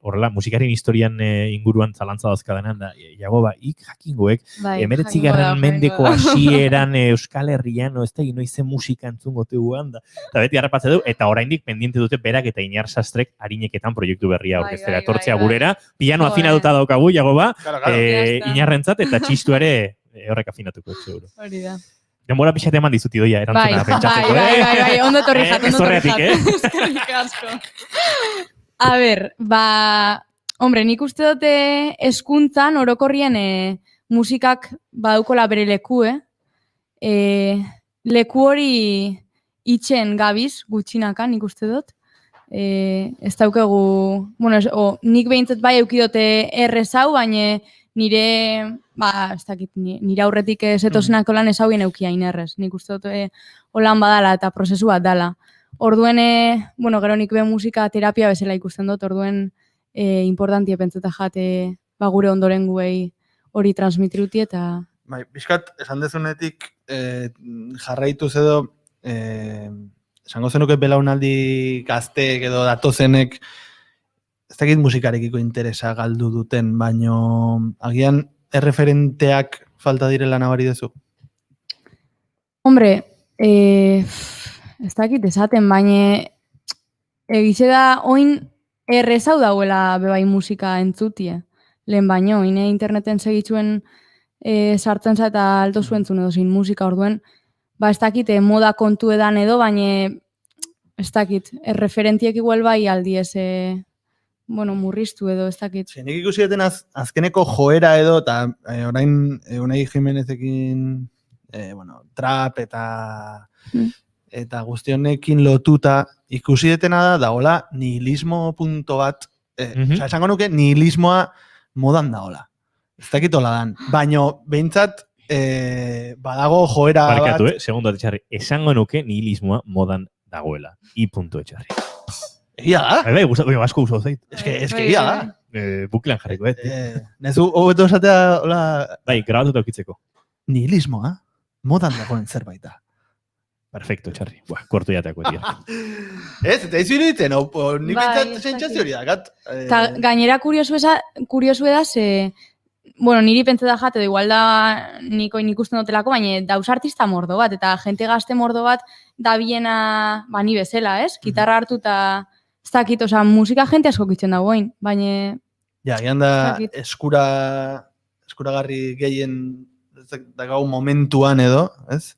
horrela, musikaren historian inguruan zalantza dauzkadenan, da, Jagoba, jakingoek, 19. mendeko hasieran Euskal Herrian, ez da, inoizen musika entzungo teguan, da. Eta beti harrapatze du, eta oraindik pendiente dute berak eta Iñar Sastrek harineketan proiektu berria orkestera etortzea gurera, piano afinaduta daukagu, Jagoba, Iñarrentzat, eta txistu ere horrek afinatuko, seguro. Hori da. Denbora pixat eman dizut Idoia, erantzuna pentsatzeko. Bai, ondo torri jat. Zorreatik, Eskerrik asko. A ber, hombre, nik uste dute hezkuntzan orokorrien musikak badaukola bere leku, leku hori itxen gabiz, gutxinaka, nik uste dut. Ez daukegu, nik behintzat bai eukidote errez hau, baina nire aurretik zetozenako lan ez hauien eukiain errez. Nik uste dut holan badala eta prozesu bat dala. Orduen, gero nik be musika terapia bezala ikusten dut, orduen importantia pentseta jate gure ondoren guei hori transmitiruti eta... Bai, bizkat, esan dezunetik jarraituz edo, esango zenuke belaunaldi gazteek edo datozenek ez dakit musikarekiko interesa galdu duten, baino agian erreferenteak falta direla nabari dezu? Hombre, ez dakit esaten, baina egize da oin errezau dauela bebai musika entzutie. Lehen baino, ine interneten segitzuen sartzen za eta alto zuen zuen edo zin musika orduen, ba ez dakit moda kontu edan edo, baina ez dakit, referentiek igual bai aldiez, murriztu edo, ez dakit. Nik ikusi deten azkeneko joera edo, eta orain Unai Jimenezekin trap eta guztionekin lotuta ikusi detena dagoela nihilismo punto bat, esango nuke nihilismoa modan dagoela. Ez dakit hola dan. Baino, behintzat, badago joera bat... Barkatu, segundo etxarri. Esango nuke nihilismoa modan dagoela. I punto etxarri. Egia da? Bai, asko uso zait. Ez que egia da. Buklean jarriko, Nezu, hobeto esatea, hola... Bai, grabatuta aukitzeko. Nihilismoa, modan dagoen zerbait da. Perfecto, Txarri. Buah, kortu jateako etia. Ez, eta izu iruditzen, nik bintzat sentsazio hori dakat. Eta gainera kuriosu eda, niri pentsa da jate, igual da nik ikusten dutelako, baina dauz artista mordo bat, eta jente gazte mordo bat da biena, ni bezala, ez? Gitarra hartu eta ez dakit, musika jente asko kitzen dagoen, baina... Ja, gian da eskuragarri gehien dagau momentuan edo, ez?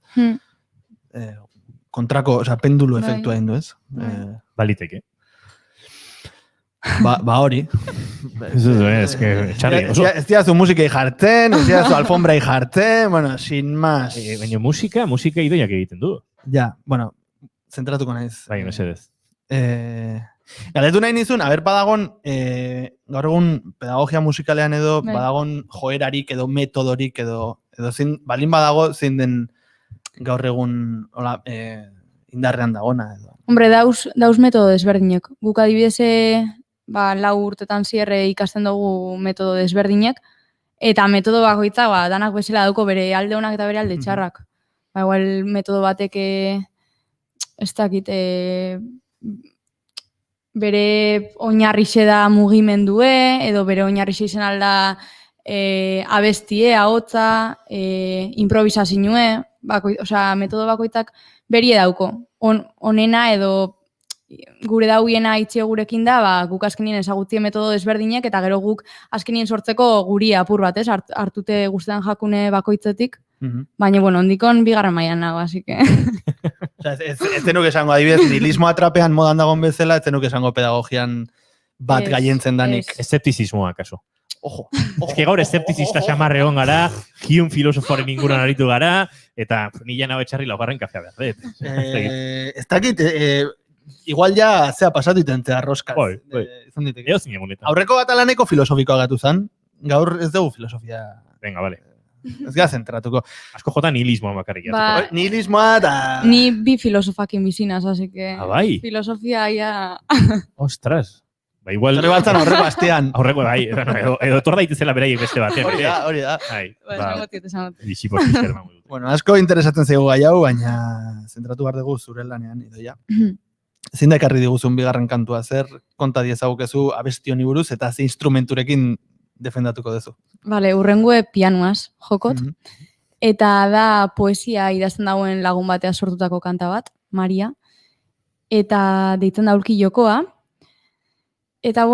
Kontrako, pendulu efektua hindu, ez? Baliteke. Ba hori. Ez diazu musikei jartzen, ez diazu alfombrai jartzen, sin más. Baina musika idoiak egiten du. Ja, zentratuko naiz. Bai, mesedez. Galdetu nahi nizun, badagon, gaur egun pedagogia musikalean edo, badagon joerarik edo metodorik edo balin badago zein den gaur egun indarrean dagona edo. Hombre, dauz metodo desberdinek. Guk adibidez, 4 urtetan zierre ikasten dugu metodo desberdinek, eta metodo bakoitza, danak bezala dauko bere alde honak eta bere alde txarrak. Igual metodo batek, ez dakit, bere oinarrixe da mugimendue, edo bere oinarrixe izan alda abestie, ahotza, improvisazioe, metodo bakoitzak berie dauko. Onena edo gure dauiena itxio gurekin da, guk azkenien ezagutzie metodo desberdinek, eta gero guk azkenien sortzeko guri apur bat, hartute guztetan jakune bakoitzetik, baina, ondikon bigarren mailan nago, así que... Ez zenuk esango, adibidez, nihilismo atrapean modan dagoen bezala, ez zenuk esango pedagogian bat gaientzen danik. Eszeptizismoa, kaso. Ojo. Ez que gaur eszeptizista xamarre hon gara, Hume filosofoaren inguruan aritu gara, eta nila nago etxarri laugarren kafea behar. Ez dakit, igual ja zea pasatu itentzea roskaz. Eo zine monetan. Aurreko katalaneko filosofikoa gatu zen, gaur ez dugu filosofia. Venga, vale. Ez gara zentratuko. Asko jota nihilismoa makarrik. Nihilismoa eta... Ni bi filosofakin bizinaz, así que... bai? Filosofia ya... Ostras. Igual... Torre baltzan aurreko astean. Aurreko, bai. Edo etor daitezela beraiek beste batean. Hori da. Bueno, asko interesatzen zaigu gai hau, baina zentratu behar dugu zure lanean, idoia. Zein da ekarri diguzun bigarren kantua, zer konta diezagukezu abesti honi buruz eta ze instrumenturekin defendatuko duzu. Vale, urrengoe pianuaz jokot. Eta da poesia idazten dagoen lagun batea sortutako kanta bat, Maria. Eta deitzen da Aulki jokoa. Eta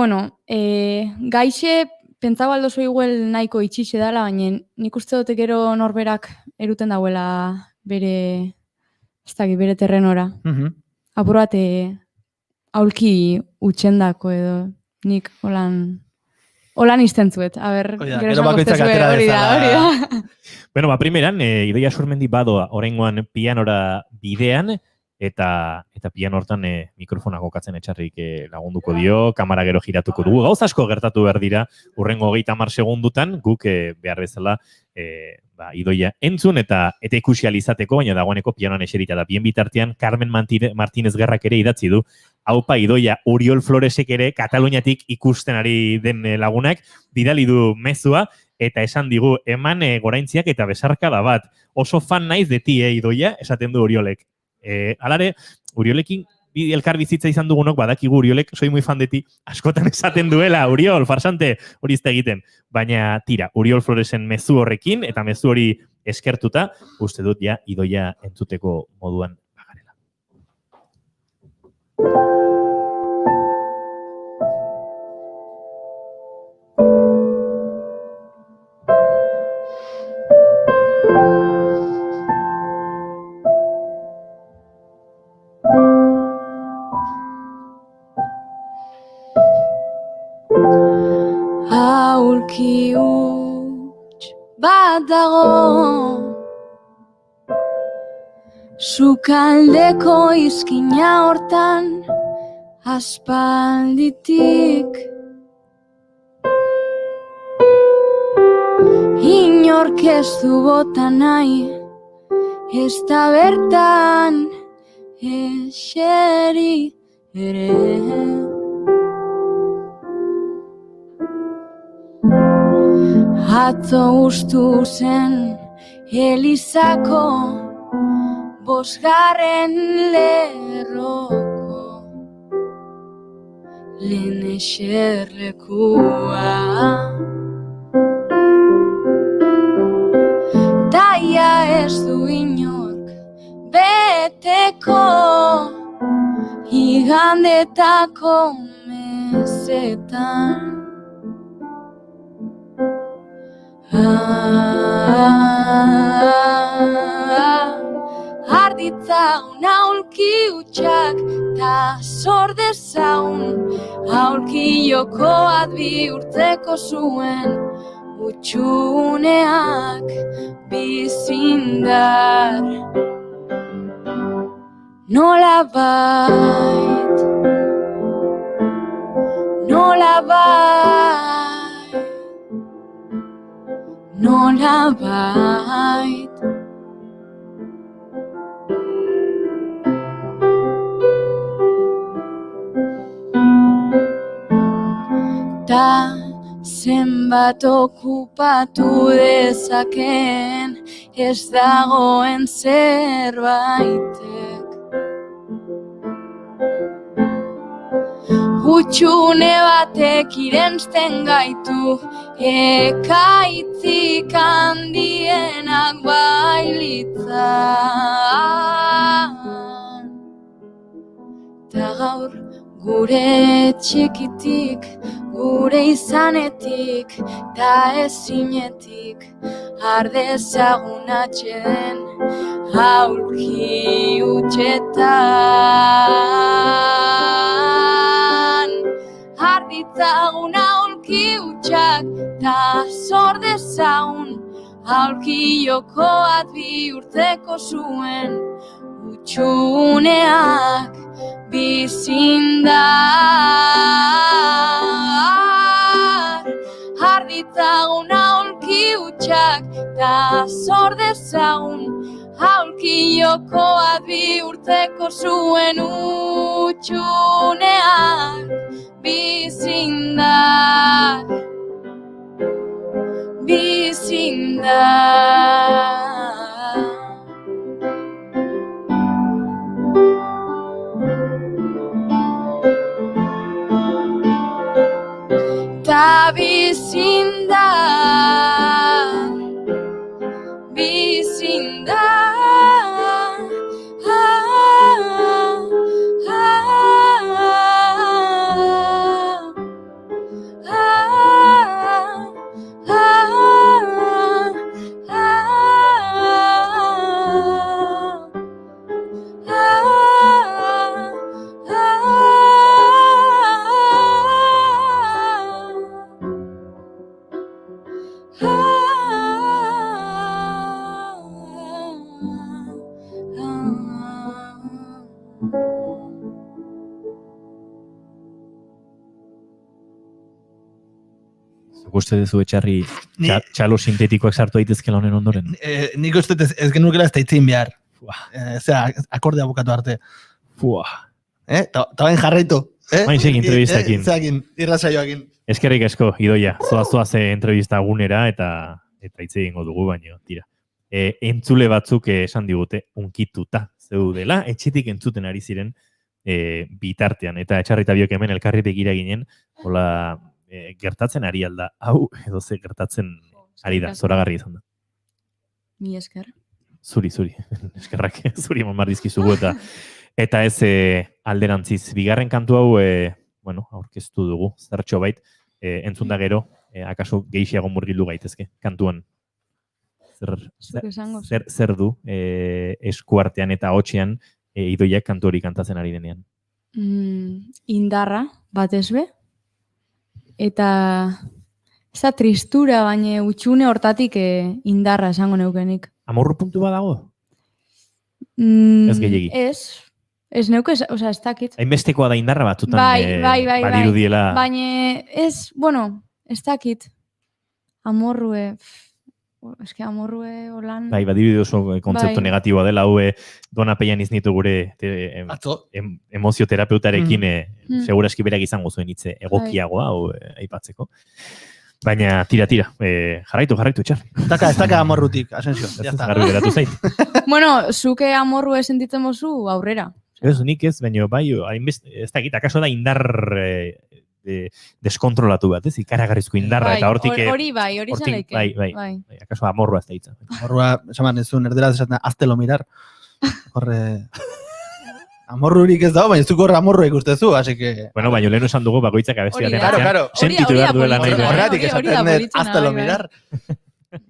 gaixe, pentsau aldozu igual nahiko itxixe dala, baina nik uste dute gero norberak eruten dauela bere terrenora. Apur bat, aulki utxendako edo nik holan iztentzuet. Gero bakoitzak atera bezala. Bueno, primeran, Idoia Surmendi badoa orengoan pianora bidean, eta piano hortan mikrofona gokatzen etxarrik lagunduko dio, kamera gero giratuko dugu. Gauz asko gertatu behar dira, urrengo 30 segundutan, guk behar bezala Idoia entzun eta ikusi alizateko, baina dagoeneko pianoan eserita da. Bien bitartean, Carmen Martínez Gerrak ere idatzi du, haupa Idoia Oriol Floresek ere Kataluniatik ikusten ari den lagunak, bidali du mezua, eta esan digu, eman goraintziak eta besarkada bat. Oso fan naiz de ti, Idoia, esaten du Oriolek. Alare, Uriolekin elkar bizitza izan dugunok, badakigu Uriolek, soy muy fan de ti, askotan esaten duela, Uriol, farsante, hori izte egiten. Baina, tira, Uriol Floresen mezu horrekin, eta mezu hori eskertuta, uste dut ja, Idoia entzuteko moduan bagarela. aulki huts bat dago, sukaldeko izkina hortan aspalditik. Inork ez du bota nahi, ez da bertan eseri ere. Atzo ustu zen Elizako 5. lerroko lehen eserlekua. Taia ez du inork beteko igandetako mesetan. Arditzagun aulki hutsak ta zor dezagun, aulki jokoat bihurtzeko zuen utxuneak bizindar. Nolabait, nolabait. Ta zenbat okupatu dezaken ez dagoen zerbaitek. Hutsune batek irensten gaitu, ekaitzik handienak bailitzan. Ta gaur gure txikitik, gure izanetik, ta ezinetik, ardezagun atxeden aulki hutsetan. Arditzagun aulki hutsak, ta zor dezagun, aulki jokoat bihurtzeko zuen utxuneak bizindar. Arditzagun aulki hutsak, ta zor dezagun, aulki jokoat bihurtzeko zuen utxuneak bizindar, bizindar. Ta bizindar, bizindar. Uste duzu etxarri txalo sintetikoak sartu daitezkela honen ondoren? Nik uste ez genukela ez da itzin behar. Akordea bukatu arte. Ta bain jarraitu. Bain segin entrevistakin. Irrasaioakin. Eskerrik asko, Idoia. Zoa ze entrevista gunera eta hitz egingo dugu, baino, tira. Entzule batzuk esan digute, unkituta zeudela, etxetik entzuten ari ziren bitartean. Eta etxarri eta biok hemen elkarri begira ginen, hola, gertatzen ari alda, hau edo ze gertatzen ari da, zoragarri izan da. Mi esker. Zuri, eskerrak, zuri eman dizkizugu eta ez alderantziz. Bigarren kantu hau, aurkeztu dugu, zertxo bait, entzun da gero, akaso gehiago murgildu gaitezke, kantuan. Zer du eskuartean eta hotxean Idoiak kantu hori kantatzen ari denean? Indarra, batez be, eta Ez da tristura, baina utxune hortatik indarra esango neukenik. Amorru puntu badago? Ez gehiegi. Ez neuke, oza, ez dakit. Hainbestekoa da indarra batzutan Bai. badirudiela. Baina ez, bueno, ez dakit. Amorrue, eske amorrue holan... Bai, badirudio oso kontzeptu negatiboa dela, hau donapeian iznitu gure emozioterapeutarekin seguraski berak izango zuen hitze egokiagoa, hau aipatzeko. Baina, tira, jarraitu, txar. Ez daka amorrutik, Asensio. Garbi geratu zait. Bueno, zuke amorrue sentitzen mozu aurrera. Ez, nik ez, baina, bai, ez dakit, akaso da indar deskontrolatu bat, ez? Ikaragarrizko indarra, eta hortik... Hori izan leike. Bai, akaso amorrua ez da hitza. Amorrua, esaman ez zuen, erderaz esaten, haztelo mirar. Horre... Amorrurik ez dago, baina ez horre amorruek ustezu, así que... Bueno, baina lehen esan dugu bakoitzak abestiaren atzean. Sentitu behar duela nahi. Horretik esaten dut, haztelo mirar.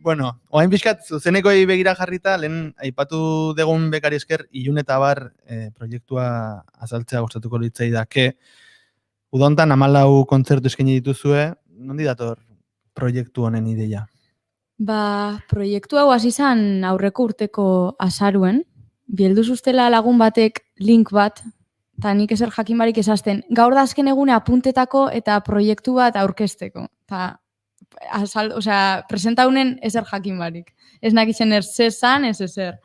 Bueno, oain pixkat, zuzenekoi begira jarrita, lehen aipatu degun bekari esker, Ilun eta Bar proiektua azaltzea gustatuko litzai dake. Udontan 14 kontzertu eskaini dituzue, nondi dator proiektu honen ideia? Proiektu hau hasi izan aurreko urteko azaruen, bieldu zuztela lagun batek link bat, eta nik ezer jakin barik esazten, gaur da azken egune apuntetako eta proiektu bat aurkezteko. Presentaunen ezer jakin barik. Ez nakitzen zezan, ez ezer.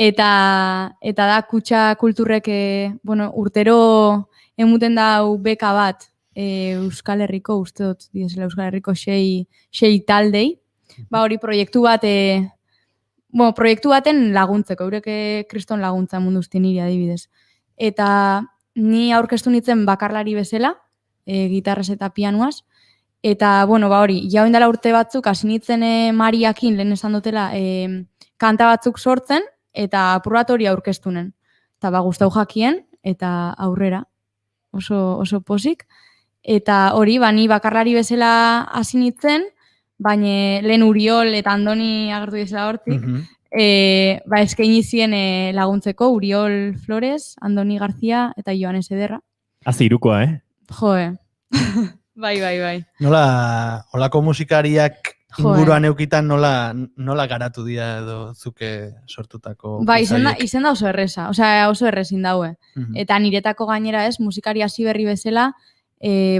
Eta da kutxa kulturrek, urtero emuten dau beka bat Euskal Herriko, uste dut, Euskal Herriko 6 taldei. Hori proiektu bat, proiektu baten laguntzeko, eureke kriston laguntza mundu guztien niri adibidez. Eta ni aurkeztu nintzen bakarlari bezala, gitarrez eta pianuaz, eta, hori, jauen dela urte batzuk, hasi nintzen Mariakin, lehen esan dutela, kanta batzuk sortzen, eta apuratoria aurkeztunen. Eta guztau jakien, eta aurrera, oso posik. Eta hori, ni bakarlari bezala hasi nintzen, baina lehen Uriol eta Andoni agertu dizela hortik, eskaini zien laguntzeko Uriol Flores, Andoni García eta Joanes Ederra. Haze irukoa, Joe. Bai. Nola, holako musikariak inguruan eukitan nola garatu dira edo zuke sortutako... Izen da oso erreza, oso errezin daue. Eta niretako gainera ez, musikari hasi berri bezala,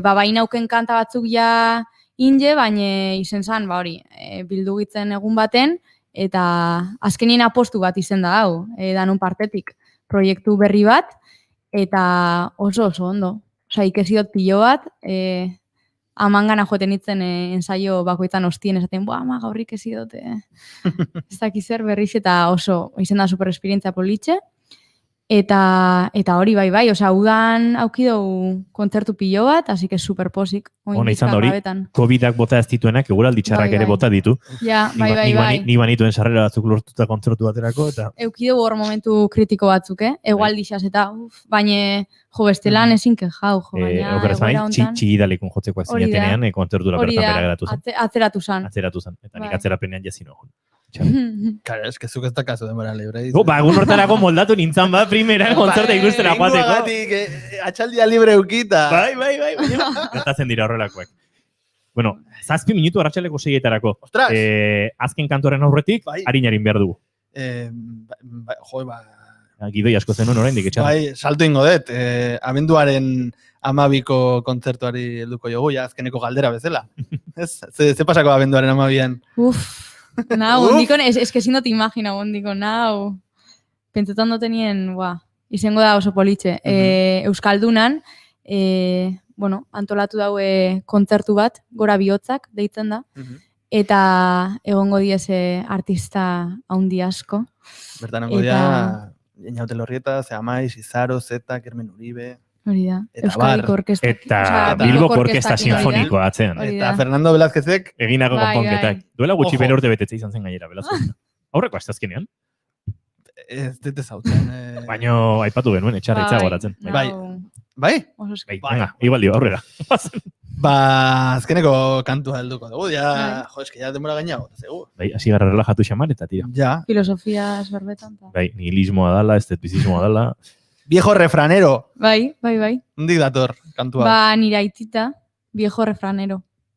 baina auken kanta batzuk ja inge, baina izen zan, bildu gitzen egun baten, eta azkenien apostu bat izen da hau, danun partetik, proiektu berri bat, eta oso ondo. Ikesidot pilo bat, amangana joeten itzen ensaio bakoitzan hostien esaten, ama gaurrik esidot, ez dakizer berriz, eta oso izen da super esperientzia politxe, eta hori bai, udan aukidou kontzertu pilo bat, así que super posik. Hona izan da hori, COVID-ak bota ez dituenak, eguraldi txarrak ere bota ditu. Ja, bai. Ni banituen sarrera batzuk lortuta kontzertu baterako, eta... Eukidou hor momentu kritiko batzuk, egualdixaz, eta bestelan ezin kejau, baina... Okerazan, txigidalekun jotzeko azinatenean, kontzertura bertan bera geratu zen. Atzeratu zan. Eta nik atzerapenean jazino. Claro, es que zuk ez da kasu denbora libre. Egun hortarako moldatu nintzen primera kontzerta ikustera joateko. Inguagatik, atxaldia libre eukita. Bai. Gertatzen dira horrelakoak. Bueno, 7 minutu arratsaleko 6etarako. Ostras! Azken kantoren aurretik, harinarin behar dugu. Gidoi asko zenuen oraindik etxan. Bai, salto ingo dut. Abenduaren 12ko kontzertuari helduko jogu, azkeneko galdera bezala. Ze pasako abenduaren 12an? Ondiko, es que sin no te imagina, ondiko, pentsetan dotenien, izango da oso politxe. Euskaldunan, antolatu daue kontzertu bat, Gora Bihotzak, deitzen da, eta egongo dieze artista haundi asko. Bertan egongo dia, Inaute Lorrieta, Zeamaiz, Izaro, Zeta, Kermen Uribe... Hori da, Euskadiko orkestak. Eta Bilboko orkesta sinfonikoa atzean. Eta Fernando Velázquezek eginako konponketak. Duela gutxi bere urte betetze izan zen gainera, Velázquez. Aurreko astazkenean. Ez dut ezautzen. Baina aipatu genuen, etxarritza goratzen. Bai? Venga, igual dio, aurrera. Azkeneko kantua helduko dugu, eske ya demora gainago, segur. Bai, hasi garra relajatu xamar eta tira. Ja. Filosofia esberbetan. Bai, nihilismoa dala, esteticismoa dala. Viejo refranero. Bai. Ondik dator kantua? Nire aitita, viejo refranero.